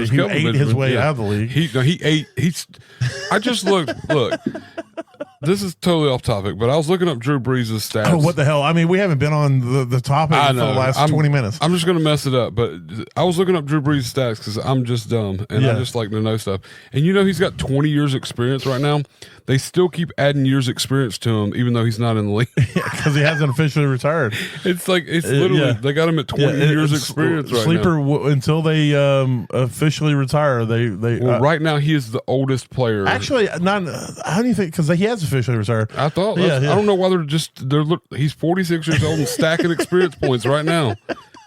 He ate his way out of the league. He ate. I just look. This is totally off topic, but I was looking up Drew Brees' stats. Oh, what the hell? I mean, we haven't been on the topic for the last 20 minutes. I'm just going to mess it up, but I was looking up Drew Brees' stats because I'm just dumb, and I just like to know stuff. And he's got 20 years experience right now. They still keep adding years experience to him, even though he's not in the league. Because he hasn't officially retired. It's literally, they got him at 20 years experience right Sleeper, now. Until they officially retire, they right now, he is the oldest player. Actually, not. How do you think? Because he has officially retired. I thought. I don't know why he's 46 years old and stacking experience points right now.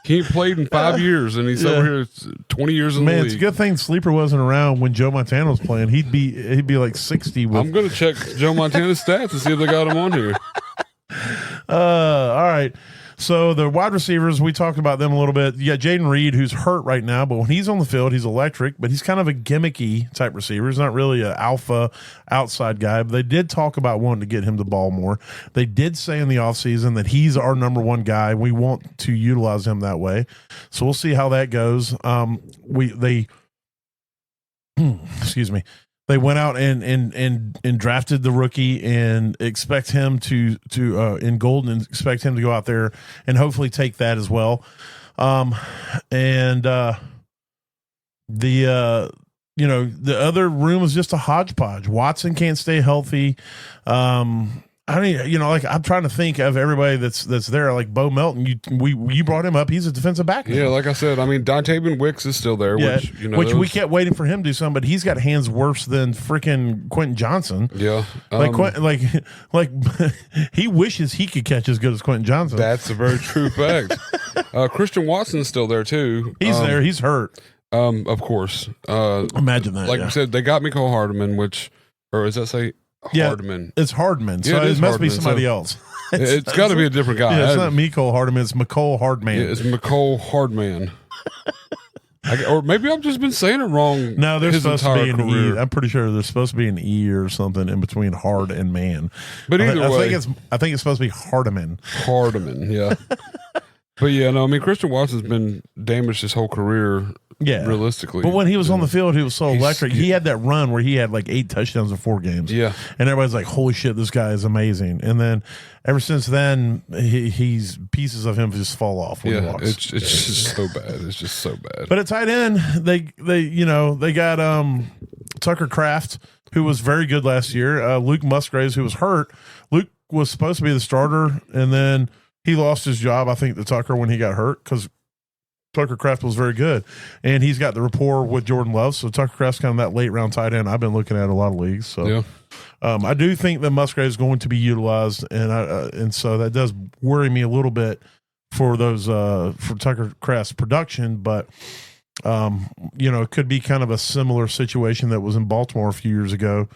He ain't played in 5 years, and he's over here 20 years in the league. It's a good thing Sleeper wasn't around when Joe Montana was playing. He'd be like 60. I'm going to check Joe Montana's stats and see if they got him on here. All right. So the wide receivers, we talked about them a little bit. You got Jaden Reed, who's hurt right now, but when he's on the field, he's electric, but he's kind of a gimmicky type receiver. He's not really an alpha outside guy, but they did talk about wanting to get him the ball more. They did say in the offseason that he's our number one guy. We want to utilize him that way. So we'll see how that goes. Excuse me. They went out and drafted the rookie and expect him to in Golden and expect him to go out there and hopefully take that as well. The other room is just a hodgepodge. Watson can't stay healthy. I mean, I'm trying to think of everybody that's there. Like Bo Melton, you brought him up. He's a defensive back now. Yeah, like I said, I mean, Dontavian Wicks is still there. Yeah, which we kept waiting for him to do something, but he's got hands worse than freaking Quentin Johnson. Yeah, like he wishes he could catch as good as Quentin Johnson. That's a very true fact. Christian Watson's still there too. He's there. He's hurt. Of course. Imagine that. Like we said, they got Mecole Hardman, or does that say? Hardman. It's Hardman, so it must be somebody else. It's got to be a different guy. Yeah, it's not Mecole Hardman, it's Mecole Hardman. Yeah, it's Mecole Hardman. Or maybe I've just been saying it wrong. No, there's supposed to be an career. E. I'm pretty sure there's supposed to be an E or something in between hard and man. But either way, I think it's supposed to be Hardman. Hardman, yeah. But yeah, no, I mean, Christian Watson's been damaged his whole career. Yeah, realistically. But when he was on the field, he was so electric. He had that run where he had like 8 touchdowns in 4 games. Yeah, and everybody's like, "Holy shit, this guy is amazing!" And then ever since then, he's pieces of him just fall off. When he walks. It's just so bad. It's just so bad. But at tight end, they got Tucker Kraft, who was very good last year. Luke Musgraves, who was hurt. Luke was supposed to be the starter, and then he lost his job, I think, to Tucker when he got hurt because Tucker Kraft was very good, and he's got the rapport with Jordan Love. So Tucker Kraft's kind of that late round tight end I've been looking at a lot of leagues. So yeah. I do think that Musgrave is going to be utilized, and so that does worry me a little bit for those for Tucker Kraft's production. But it could be kind of a similar situation that was in Baltimore a few years ago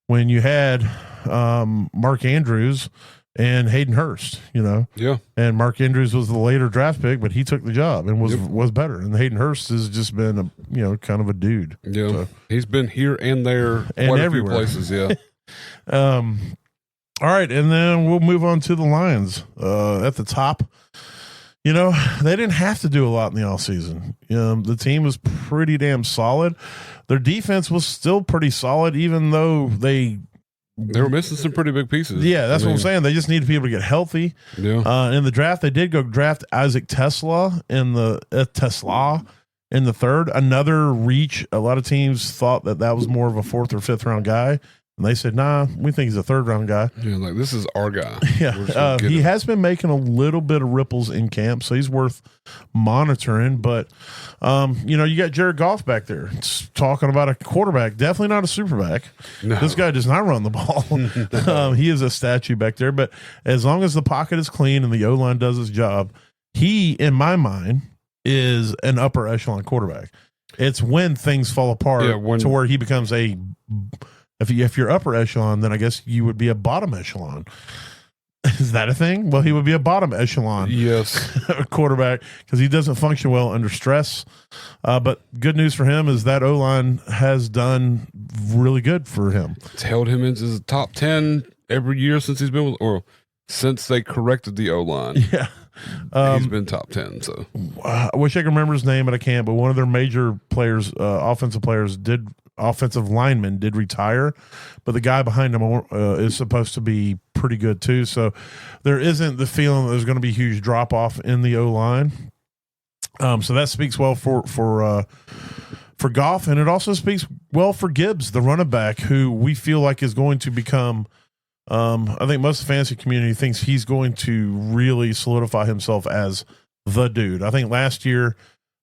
when you had Mark Andrews and Hayden Hurst, Yeah. And Mark Andrews was the later draft pick, but he took the job and was better. And Hayden Hurst has just been kind of a dude. Yeah. So, he's been here and there, and quite everywhere. A few places, yeah. All right, and then we'll move on to the Lions. At the top, they didn't have to do a lot in the offseason. The team was pretty damn solid. Their defense was still pretty solid, even though they were missing some pretty big pieces. Yeah, that's what I'm saying. They just needed people to get healthy. Yeah. In the draft, they did go draft Isaac Tesla in the third. Another reach. A lot of teams thought that was more of a 4th or 5th round guy, and they said, "Nah, we think he's a 3rd round guy." Yeah, like this is our guy. Yeah, he has been making a little bit of ripples in camp, so he's worth monitoring. But you got Jared Goff back there talking about a quarterback. Definitely not a SuperBack. No. This guy does not run the ball. He is a statue back there. But as long as the pocket is clean and the O-line does his job, he, in my mind, is an upper echelon quarterback. It's when things fall apart to where he becomes if you're upper echelon, then I guess you would be a bottom echelon. Is that a thing? Well, he would be a bottom echelon quarterback because he doesn't function well under stress. But good news for him is that O-line has done really good for him. It's held him into the top 10 every year since he's been since they corrected the O-line. Yeah. He's been top 10. So I wish I could remember his name, but I can't. But one of their major players, offensive lineman did retire, but the guy behind him is supposed to be pretty good too. So there isn't the feeling that there's going to be a huge drop off in the O-line. So that speaks well for Goff, and it also speaks well for Gibbs, the running back, who we feel like is going to become. I think most of the fantasy community thinks he's going to really solidify himself as the dude. I think last year,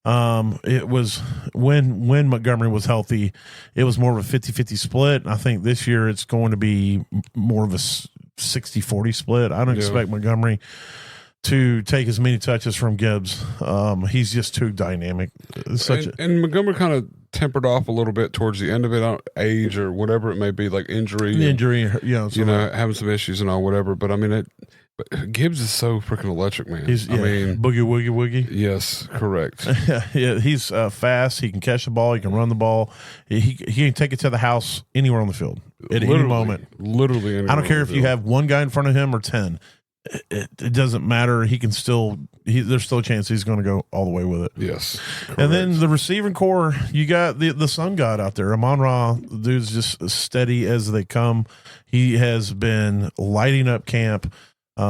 it was when Montgomery was healthy, it was more of a 50-50 split. I think this year it's going to be more of a 60-40 split. I don't expect Montgomery to take as many touches from Gibbs. He's just too dynamic. And Montgomery kind of tempered off a little bit towards the end of it, age or whatever it may be, like injury, having some issues and all, whatever. But I mean, But Gibbs is so freaking electric, man. I mean, boogie woogie woogie. Yes, correct. Yeah, he's fast. He can catch the ball. He can run the ball. He can take it to the house anywhere on the field at any moment. Literally, I don't care if you have one guy in front of him or 10. It doesn't matter. He can still. There's still a chance he's going to go all the way with it. Yes, correct. And then the receiving core, you got the sun god out there. Amon-Ra, the dude's just as steady as they come. He has been lighting up camp.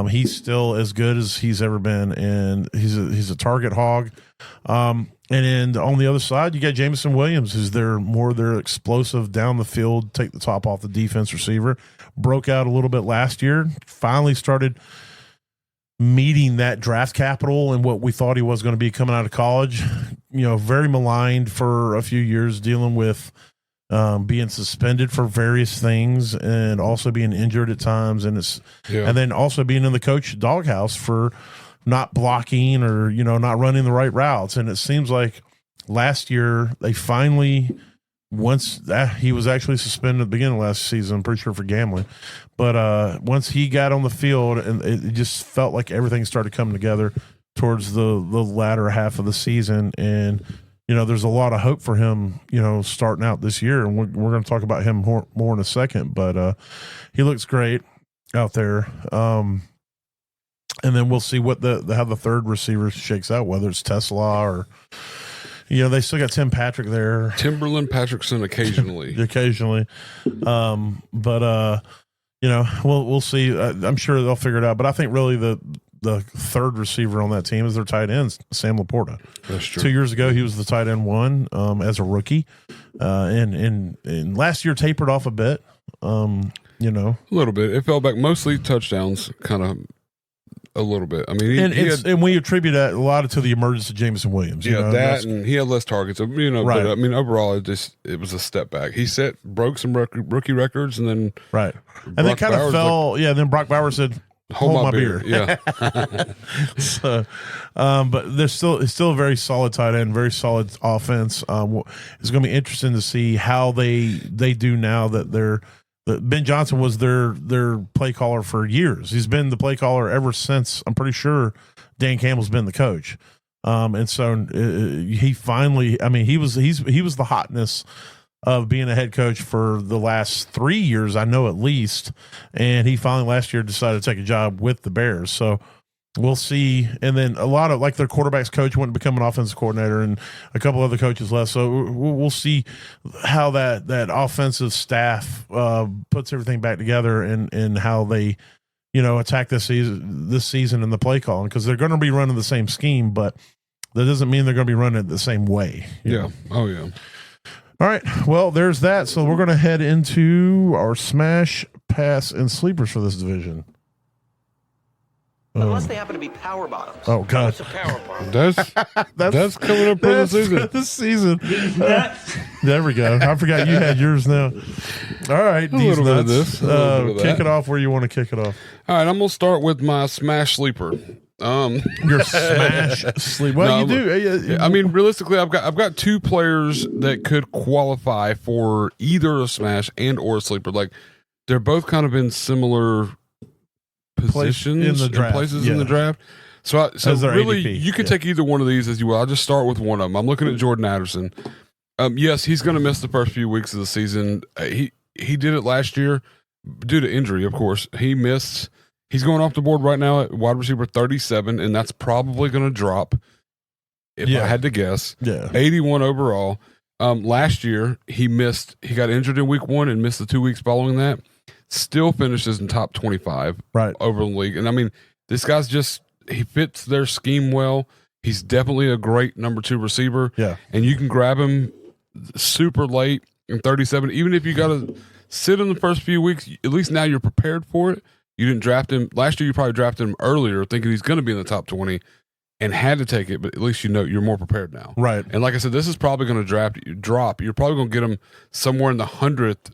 He's still as good as he's ever been, and he's a target hog. And then on the other side, you got Jameson Williams, who's their explosive down the field, take the top off the defense receiver. Broke out a little bit last year. Finally started meeting that draft capital and what we thought he was going to be coming out of college. Very maligned for a few years, dealing with being suspended for various things and also being injured at times, and then also being in the coach doghouse for not blocking or not running the right routes. And it seems like last year they finally, once he was actually suspended at the beginning of last season, I'm pretty sure for gambling, but once he got on the field, and it just felt like everything started coming together towards the latter half of the season. And there's a lot of hope for him, starting out this year, and we're going to talk about him more in a second. But he looks great out there. And then we'll see what how the third receiver shakes out, whether it's Tesla or they still got Tim Patrick there, Timberland Patrickson occasionally. But we'll see. I'm sure they'll figure it out. But I think really the third receiver on that team is their tight end, Sam Laporta. That's true. 2 years ago, he was the tight end one as a rookie, and last year tapered off a bit. A little bit. It fell back, mostly touchdowns, kind of a little bit. I mean, and we attribute that a lot to the emergence of Jameson Williams. And he had less targets. Right. But I mean, overall, it was a step back. He broke some rookie records, and then right, and then kind of fell. Then Brock Bowers said, Hold my beer. Yeah. So, but it's still a very solid tight end, very solid offense. It's going to be interesting to see how they do now that Ben Johnson was their play caller for years. He's been the play caller ever since, I'm pretty sure, Dan Campbell's been the coach. And so he finally, he was the hotness of being a head coach for the last 3 years, I know at least. And he finally last year decided to take a job with the Bears. So we'll see. And then a lot of their quarterbacks coach went to become an offensive coordinator, and a couple other coaches left. So we'll see how that offensive staff puts everything back together and how they, attack this season in the play calling, because they're going to be running the same scheme, but that doesn't mean they're going to be running it the same way. Yeah. Oh yeah. All right. Well, there's that. So we're going to head into our smash, pass, and sleepers for this division. Unless they happen to be power bottoms. Oh, God. What's a power bottom? That's coming up for the season. This season. There we go. I forgot you had yours now. All right. A little bit of this. Kick it off where you want to kick it off. All right. I'm going to start with my smash sleeper. Your smash sleep. Well, you do. I mean, realistically, I've got two players that could qualify for either a smash and or a sleeper. Like, they're both kind of in similar positions in the draft. Places in the draft. So really, ADP. you could take either one of these as you will. I'll just start with one of them. I'm looking at Jordan Addison. Yes, he's going to miss the first few weeks of the season. He did it last year due to injury, of course. He missed. He's going off the board right now at wide receiver 37, and that's probably going to drop, if I had to guess. Yeah. 81 overall. Last year, he got injured in week 1 and missed the 2 weeks following that. Still finishes in top 25 over the league. And I mean, this guy's he fits their scheme well. He's definitely a great number 2 receiver. Yeah. And you can grab him super late in 37. Even if you got to sit in the first few weeks, at least now you're prepared for it. You didn't draft him. Last year, you probably drafted him earlier thinking he's going to be in the top 20 and had to take it, but at least you're more prepared now. Right. And like I said, this is probably going to drop. You're probably going to get him somewhere in the 100th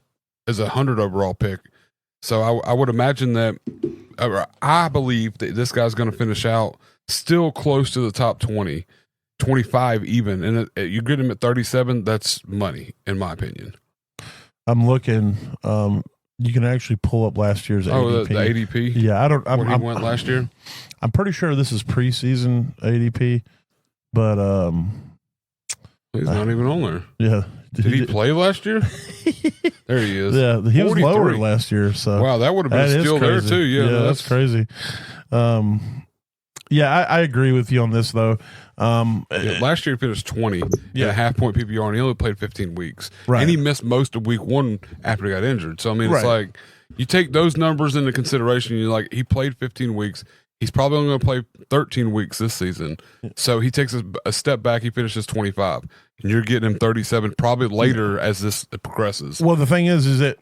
as a 100 overall pick. So I would imagine that, I believe that this guy's going to finish out still close to the top 20, 25 even. And you get him at 37, that's money, in my opinion. I'm looking. You can actually pull up last year's ADP. The ADP. Yeah, I don't. Where he went last year. I'm pretty sure this is preseason ADP, but he's not even on there. Yeah. Did he play last year? There he is. Yeah, he was 43. lower last year. So wow, that would have been still there too. Yeah, that's crazy. Yeah, I agree with you on this though. Last year he finished 20 at a half-point PPR, and he only played 15 weeks. Right. And he missed most of week 1 after he got injured. So I mean, it's Right. like you take those numbers into consideration. You're like, he played 15 weeks. He's probably only going to play 13 weeks this season. So he takes a step back. He finishes 25, and you're getting him 37 probably later as this progresses. Well, the thing is that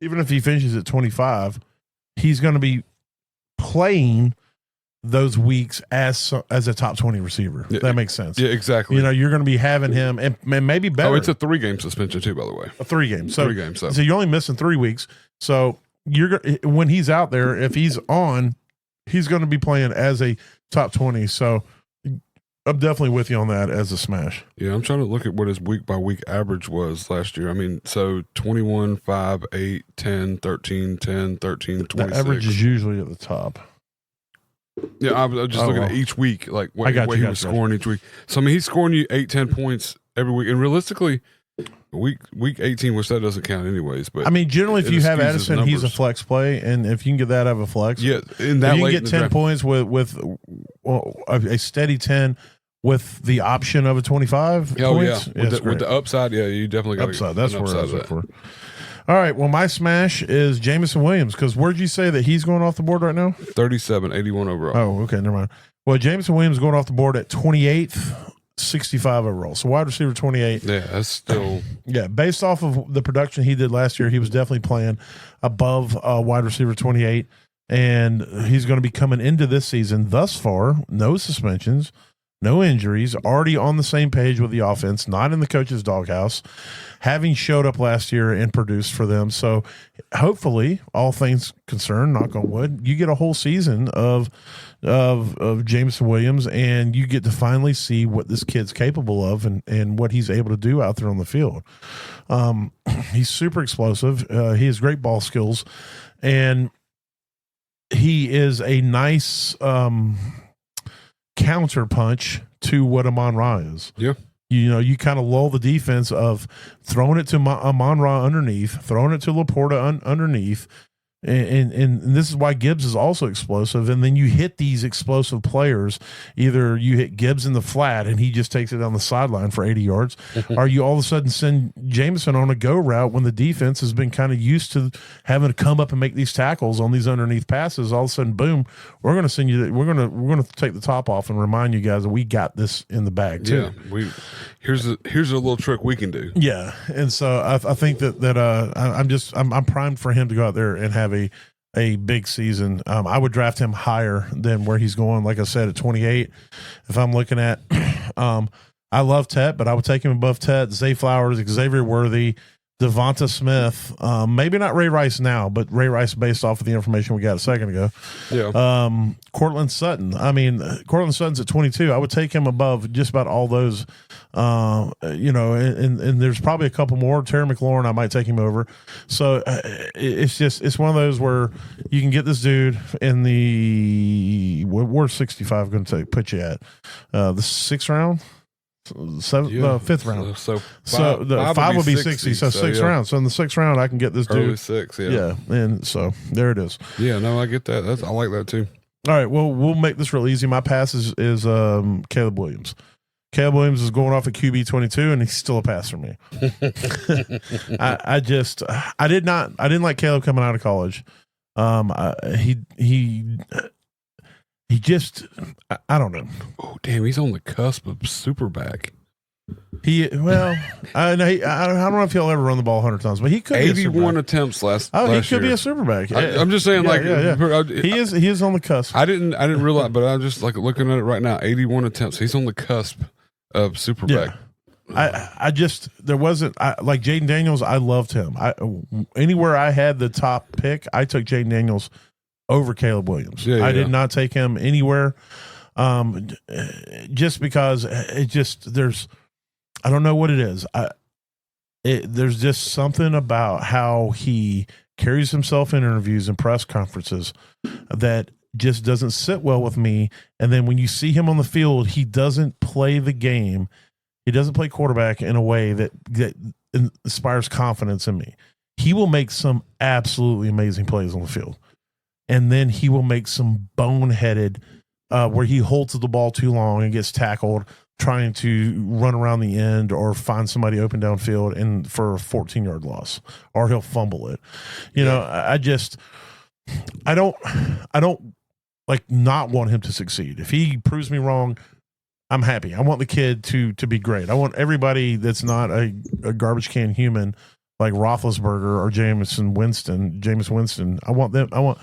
even if he finishes at 25, he's going to be playing those weeks as a top 20 receiver. Yeah. That makes sense. Yeah, exactly. You know, you're going to be having him, and maybe better. Oh, it's a 3-game suspension too, by the way. A 3 game. So 3 games. So you're only missing 3 weeks. So when he's out there, if he's on, he's going to be playing as a top 20. So I'm definitely with you on that as a smash. Yeah, I'm trying to look at what his week by week average was last year. I mean, so 21, 5, 8, 10, 13, 10, 13, 26. The average is usually at the top. Yeah, I was just looking at each week, like what he was scoring each week. So I mean, he's scoring you 8, 10 points every week, and realistically, week 18, which that doesn't count anyways. But I mean, generally, if you have excuses Addison, he's a numbers. flex play, and if you can get that out of a flex, Yeah, in that if you late can in get the 10 draft. points with a steady 10 with the option of a 25 Oh points. yeah, with the upside, yeah, you definitely got upside. That's where I was looking for. All right, well, my smash is Jameson Williams, because where'd you say that he's going off the board right now? 37, 81 overall. Oh, okay, never mind. Well, Jameson Williams going off the board at 28th, 65 overall. So wide receiver 28. Yeah, that's still Yeah, based off of the production he did last year, he was definitely playing above wide receiver 28. And he's going to be coming into this season thus far, no suspensions, no injuries, already on the same page with the offense, not in the coach's doghouse, having showed up last year and produced for them. So hopefully, all things concerned, knock on wood, you get a whole season of Jameson Williams, and you get to finally see what this kid's capable of and what he's able to do out there on the field. He's super explosive. He has great ball skills, and he is a nice counter punch to what Amon-Ra is. yeah. You know, you kind of lull the defense of throwing it to Amon-Ra underneath, throwing it to Laporta underneath. And this is why Gibbs is also explosive. And then you hit these explosive players. Either you hit Gibbs in the flat and he just takes it down the sideline for 80 yards, or you all of a sudden send Jameson on a go route when the defense has been kind of used to having to come up and make these tackles on these underneath passes. All of a sudden, boom, we're going to send you. We're going to take the top off and remind you guys that we got this in the bag too. Yeah, here's a little trick we can do. Yeah, and so I think I'm primed for him to go out there and have a big season. I would draft him higher than where he's going. Like I said, at 28. If I'm looking at, I love Tet, but I would take him above Tet, Zay Flowers, Xavier Worthy, Devonta Smith. Maybe not Ray Rice now, but Ray Rice based off of the information we got a second ago. Yeah. Cortland Sutton. I mean, Cortland Sutton's at 22. I would take him above just about all those. And there's probably a couple more. Terry McLaurin, I might take him over. So it's one of those where you can get this dude in the where's 65 going to put you at the 6th round. Fifth round. So the five would be 60. So 6th round. So in the 6th round, I can get this early dude 6. Yeah, and so there it is. Yeah, no, I get that. I like that too. All right, well, we'll make this real easy. My pass is Caleb Williams. Caleb Williams is going off at QB 22, and he's still a pass for me. I didn't like Caleb coming out of college. He just, I don't know. Oh, damn, he's on the cusp of SuperBack. I don't know if he'll ever run the ball 100 times, but he could. 81 attempts last. Oh, last he could year. be a SuperBack. I'm just saying, he is on the cusp. I didn't realize, but I'm just like looking at it right now. 81 attempts. He's on the cusp of SuperBack. Yeah. There wasn't like Jaden Daniels. I loved him. Anywhere I had the top pick, I took Jaden Daniels over Caleb Williams. I did not take him anywhere. Just because I don't know what it is. There's just something about how he carries himself in interviews and press conferences that just doesn't sit well with me. And then when you see him on the field, he doesn't play the game. He doesn't play quarterback in a way that inspires confidence in me. He will make some absolutely amazing plays on the field. And then he will make some boneheaded where he holds the ball too long and gets tackled trying to run around the end or find somebody open downfield and for a 14-yard loss, or he'll fumble it. You know, I don't like not want him to succeed. If he proves me wrong, I'm happy. I want the kid to be great. I want everybody that's not a garbage can human like Roethlisberger or Jameis Winston. I want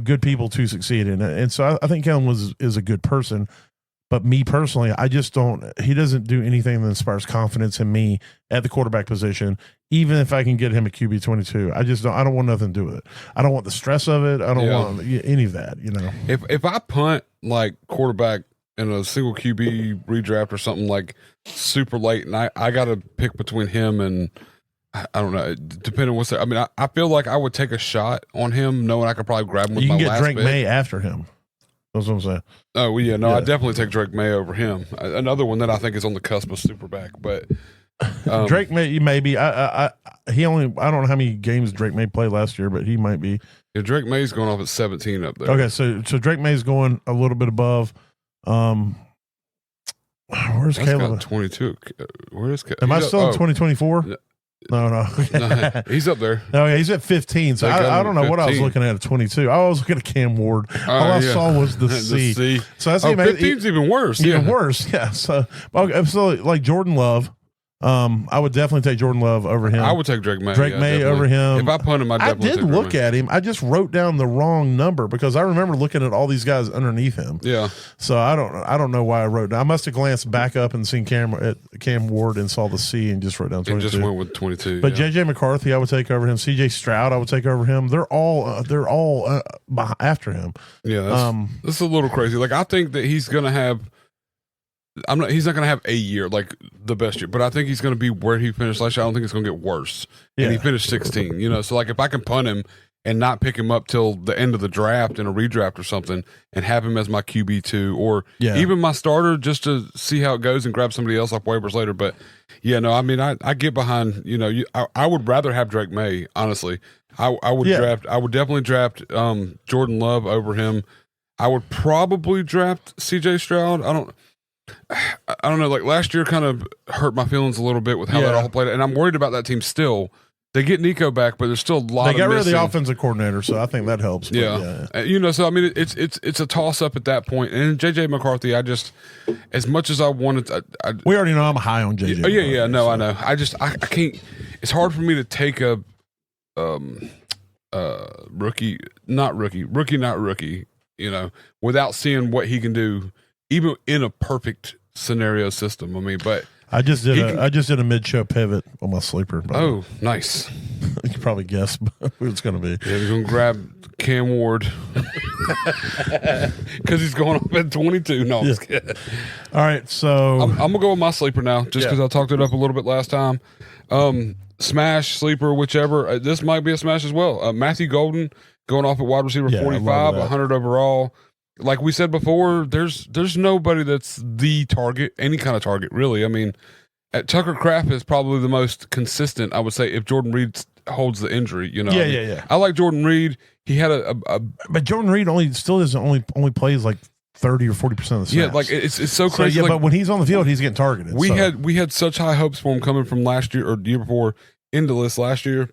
good people to succeed in it. And so I think Kellen is a good person. But me personally, I just don't. He doesn't do anything that inspires confidence in me at the quarterback position. Even if I can get him a QB 22, I just don't. I don't want nothing to do with it. I don't want the stress of it. I don't want any of that. You know, if I punt like quarterback in a single QB redraft or something like super late, and I got to pick between him and I don't know, depending on what's there. I mean, I feel like I would take a shot on him, knowing I could probably grab him with my last pick. You can get Drake May after him. That's what I'm saying. Oh, well, yeah. I definitely take Drake May over him. Another one that I think is on the cusp of SuperBack, but Drake May, maybe. I don't know how many games Drake May played last year, but he might be. Yeah, Drake May's going off at 17 up there. Okay, so Drake May's going a little bit above. Where's Caleb? 22. Where's Caleb? Am I still in 2024? No. He's up there. No, yeah, he's at 15. So I don't know 15. What I was looking at 22. I was looking at Cam Ward. All I saw was the C. So that's 15's even worse. Even worse. Yeah. So like Jordan Love. I would definitely take Jordan Love over him. I would take Drake May. Drake May over him. If I punt him, I did look at him. I just wrote down the wrong number because I remember looking at all these guys underneath him. Yeah. So I don't know why I wrote down. I must have glanced back up and seen Cam Ward and saw the C and just wrote down 22. And just went with 22. But JJ McCarthy, I would take over him. CJ Stroud, I would take over him. They're all after him. Yeah. That's a little crazy. Like I think that he's going to have. He's not going to have a year like the best year, but I think he's going to be where he finished last year. I don't think it's going to get worse. Yeah. And he finished 16, so like if I can punt him and not pick him up till the end of the draft in a redraft or something and have him as my QB2 or even my starter just to see how it goes and grab somebody else off waivers later. But I get behind, I would rather have Drake May, honestly. I would definitely draft Jordan Love over him. I would probably draft CJ Stroud. I don't know. Like last year, kind of hurt my feelings a little bit with how that all played, and I'm worried about that team still. They get Nico back, but there's still a lot. They got rid of the offensive coordinator, so I think that helps. So I mean, it's a toss up at that point. And JJ McCarthy, I just as much as I wanted, we already know I'm high on JJ. Oh yeah, no, I know. I can't. It's hard for me to take a rookie, not rookie, without seeing what he can do. Even in a perfect scenario system, I mean, but I just did a mid-show pivot on my sleeper. Oh, nice! You can probably guess who it's going to be. Yeah, he's going to grab Cam Ward because he's going up at 22. No, I'm just kidding. All right, so I'm going to go with my sleeper now, just because I talked it up a little bit last time. Smash, sleeper, whichever. This might be a smash as well. Matthew Golden going off at wide receiver 45, 100 overall. Like we said before, there's nobody that's the target, any kind of target, really. I mean, Tucker Kraft is probably the most consistent, I would say, if Jordan Reed holds the injury. Yeah. I like Jordan Reed. He had but Jordan Reed only plays like 30 or 40% of the snaps. Yeah, like it's so crazy. So, but when he's on the field, he's getting targeted. We had such high hopes for him coming from last year or the year before into this last year,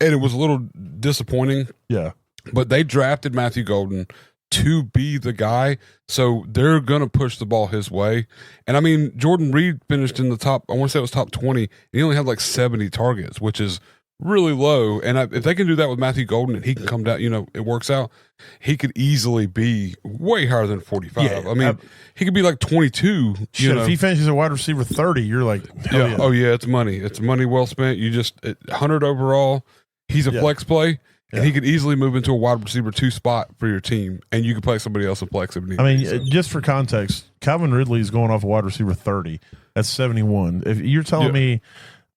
and it was a little disappointing. Yeah, but they drafted Matthew Golden to be the guy, so they're going to push the ball his way. And I mean, Jordan Reed finished in the top, I want to say it was top 20, and he only had like 70 targets, which is really low. And if they can do that with Matthew Golden and he can come down, it works out, he could easily be way higher than 45. Yeah, I mean, he could be like 22. If he finishes a wide receiver 30, you're like, yeah. Oh yeah, it's money. It's money well spent. You just 100 overall. He's a flex play. And he could easily move into a wide receiver 2 spot for your team, and you could play somebody else in flex if need. I mean, just for context, Calvin Ridley is going off a wide receiver 30. That's 71. If you're telling me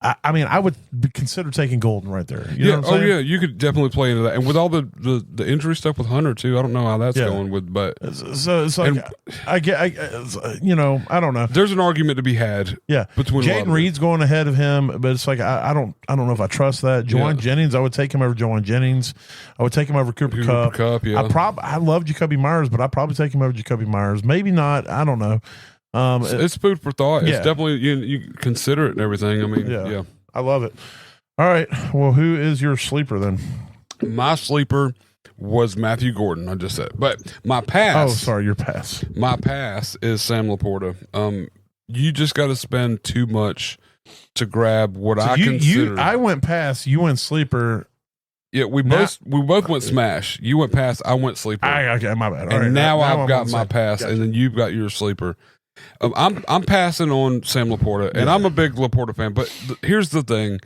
I mean, I would consider taking Golden right there. You know what I'm saying? Yeah, you could definitely play into that. And with all the injury stuff with Hunter too, I don't know how that's going with, but so it's like I don't know. There's an argument to be had. Yeah, between Jaden Reed's going ahead of him, but it's like I don't know if I trust that. Juwan Jennings, I would take him over Juwan Jennings. I would take him over Cooper Kupp. Yeah. I love Jacoby Myers, but I'd probably take him over Jacoby Myers. Maybe not. I don't know. It's food for thought. It's definitely you consider it and everything. I mean, yeah, I love it. All right, well, who is your sleeper then? My sleeper was Matthew Gordon. I just said, but my pass. Oh, sorry, your pass. My pass is Sam Laporta. You just got to spend too much to grab what I consider. I went pass. You went sleeper. Yeah, we both went smash. You went pass. I went sleeper. Okay, my bad. And now I've got my pass, and then you've got your sleeper. I'm passing on Sam Laporta, and I'm a big Laporta fan. But here's the thing: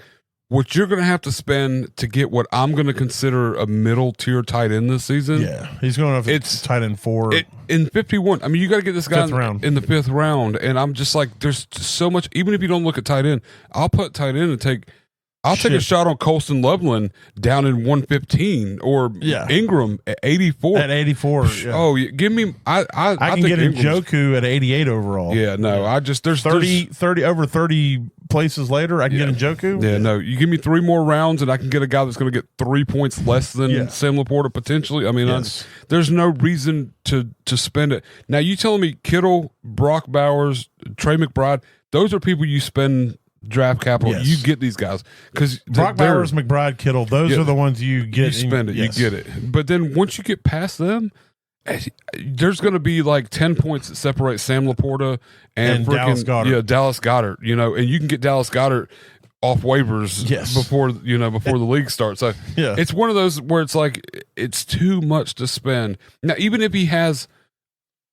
what you're going to have to spend to get what I'm going to consider a middle tier tight end this season. Yeah, he's going off. It's tight end 4 in 51. I mean, you got to get this guy in the 5th round, and I'm just like, there's so much. Even if you don't look at tight end, I'll put tight end and take a shot on Colston Loveland down in 115 or Ingram at 84. At 84. Yeah. Oh, give me. I can get Njoku at 88 overall. Yeah, no, there's 30 over 30 places later. I can get Njoku. Yeah, no, you give me 3 more rounds and I can get a guy that's going to get 3 points less than Sam Laporta potentially. I mean, there's no reason to spend it. Now, you telling me Kittle, Brock Bowers, Trey McBride, those are people you spend draft capital. You get these guys because Brock Bowers, McBride, Kittle, those are the ones you get. You spend it, you get it. But then once you get past them, there's going to be like 10 points that separate Sam Laporta and Dallas Goedert. Yeah, Dallas Goedert. And you can get Dallas Goedert off waivers before the league starts. So it's one of those where it's like it's too much to spend. Now, even if he has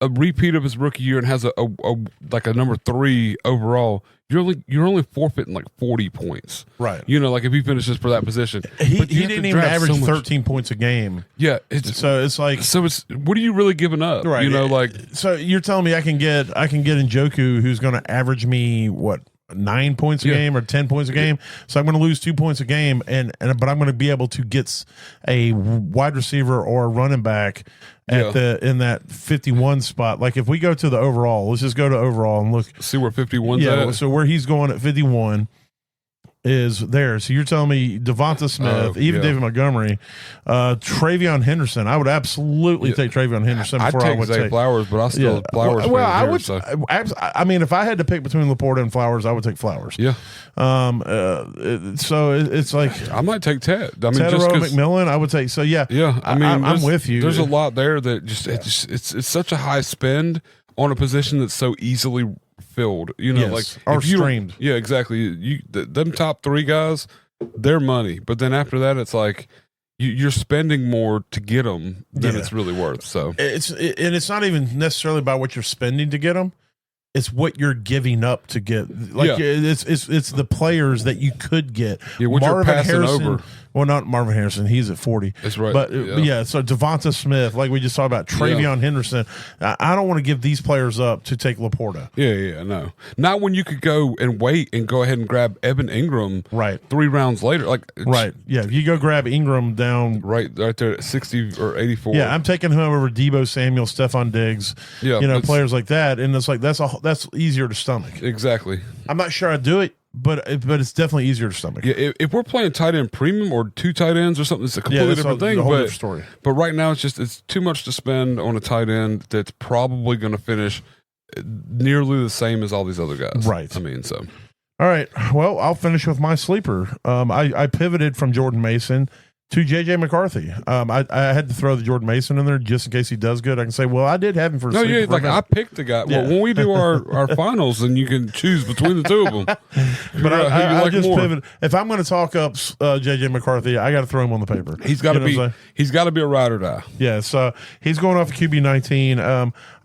a repeat of his rookie year and has a number 3 overall, you're only forfeiting like 40 points. Right. Like if he finishes for that position. He didn't even average 13 points a game. Yeah. It's what are you really giving up? Right. So you're telling me I can get Njoku, who's going to average me 9 points a game or 10 points a game. So I'm going to lose 2 points a game, but I'm going to be able to get a wide receiver or a running back in that 51 spot. Like if we go to the overall, let's just go to overall and look. See where 51's at. So where he's going at 51 is there. So you're telling me Devonta Smith, David Montgomery, Travion Henderson. I would absolutely take Travion Henderson before I would take Flowers, but I still Flowers. Well, I would. I mean, if I had to pick between Laporta and Flowers, I would take Flowers. Yeah. So it's like I might take Ted. I mean, Ted McMillan. I would take. So yeah. I mean, I'm with you. There's a lot there that it's such a high spend on a position that's so easily filled, or streamed. Yeah, exactly. Them top 3 guys, they're money, but then after that, it's like you're spending more to get them than it's really worth. So it's not even necessarily about what you're spending to get them. It's what you're giving up to get. It's the players that you could get. Yeah, what you're passing over. Well, not Marvin Harrison. He's at 40. That's right. But so Devonta Smith, like we just talked about, Travion Henderson. I don't want to give these players up to take Laporta. Yeah, no. Not when you could go and wait and go ahead and grab Evan Ingram 3 rounds later. Right. Yeah, if you go grab Ingram down. Right there at 60 or 84. Yeah, I'm taking him over Debo Samuel, Stephon Diggs, players like that. And it's like that's easier to stomach. Exactly. I'm not sure I'd do it, but it's definitely easier to stomach. Yeah, if we're playing tight end premium or 2 tight ends or something, it's a completely different thing. A whole different story. But right now, it's too much to spend on a tight end that's probably going to finish nearly the same as all these other guys. Right. I mean, so. All right. Well, I'll finish with my sleeper. I pivoted from Jordan Mason to J.J. McCarthy. I had to throw the Jordan Mason in there just in case he does good. I can say, well, I did have him for. No, yeah, like I picked the guy. Well, when we do our finals, then you can choose between the 2 of them. But I just pivoted. If I'm going to talk up J.J. McCarthy, I got to throw him on the paper. He's got to be. He's got to be a ride or die. Yeah, so he's going off QB 19.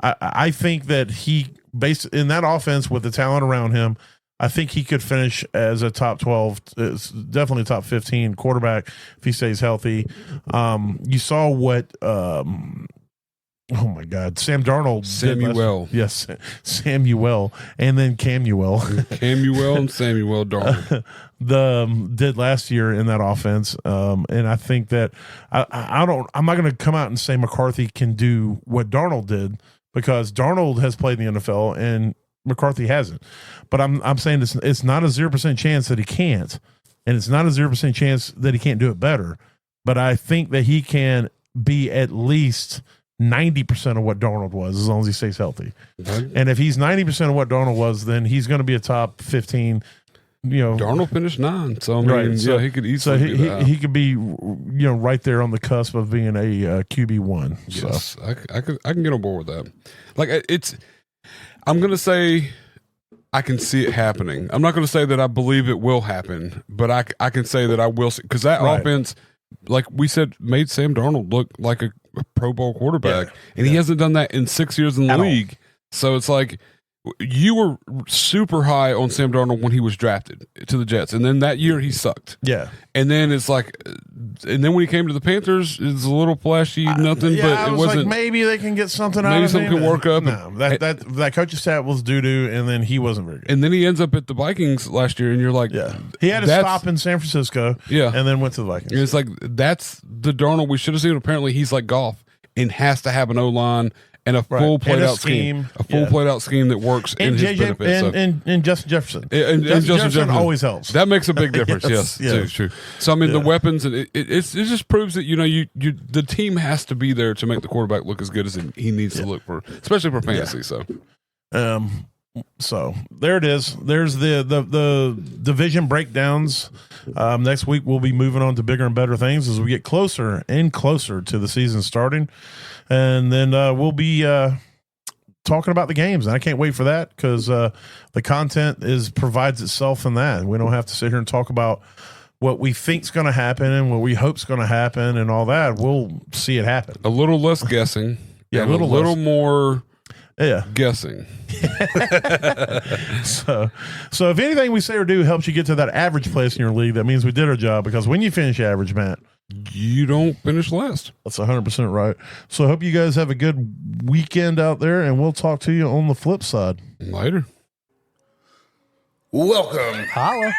I think that he based in that offense with the talent around him. I think he could finish as a top 12, definitely top 15 quarterback if he stays healthy. You saw what Oh my God, Sam Darnold. Samuel. Yes, Samuel, and then Camuel. Camuel and Samuel Darnold. Did last year in that offense, and I think that I'm not going to come out and say McCarthy can do what Darnold did because Darnold has played in the NFL and McCarthy hasn't. But I'm saying it's not a 0% chance that he can't, and it's not a 0% chance that he can't do it better. But I think that he can be at least 90% of what Darnold was as long as he stays healthy. Mm-hmm. And if he's 90% of what Darnold was, then he's going to be a top 15. Darnold finished 9, so I mean, right. So, he could easily. So he could be, right there on the cusp of being a QB1. Yes, so. I can get on board with that. Like I'm going to say I can see it happening. I'm not going to say that I believe it will happen, but I can say that I will see because that offense, like we said, made Sam Darnold look like a Pro Bowl quarterback, and he hasn't done that in 6 years in the league. So it's like you were super high on Sam Darnold when he was drafted to the Jets, and then that year he sucked. Yeah, and then it's like, and then when he came to the Panthers, it's a little flashy, nothing. But it wasn't. Like maybe they can get something out of him. Maybe something can work up. No, that coaching staff was doo doo, and then he wasn't very good. And then he ends up at the Vikings last year, and you're like, he had a stop in San Francisco, and then went to the Vikings. And it's like that's the Darnold we should have seen. Apparently, he's like Goff and has to have an O-line. And a full played out scheme. A full played out scheme that works in his benefit. And Justin Jefferson. And Justin Jefferson always helps. That makes a big difference. yes. True. So I mean the weapons and it just proves that you the team has to be there to make the quarterback look as good as he needs to look for, especially for fantasy. So there it is. There's the division breakdowns. Next week we'll be moving on to bigger and better things as we get closer and closer to the season starting. And then we'll be talking about the games. And I can't wait for that because the content provides itself in that. We don't have to sit here and talk about what we think's going to happen and what we hope's going to happen and all that. We'll see it happen. A little less guessing. A little more guessing. So if anything we say or do helps you get to that average place in your league, that means we did our job because when you finish average, Matt, you don't finish last. That's 100% right. So I hope you guys have a good weekend out there, and we'll talk to you on the flip side. Later. Welcome. Holla.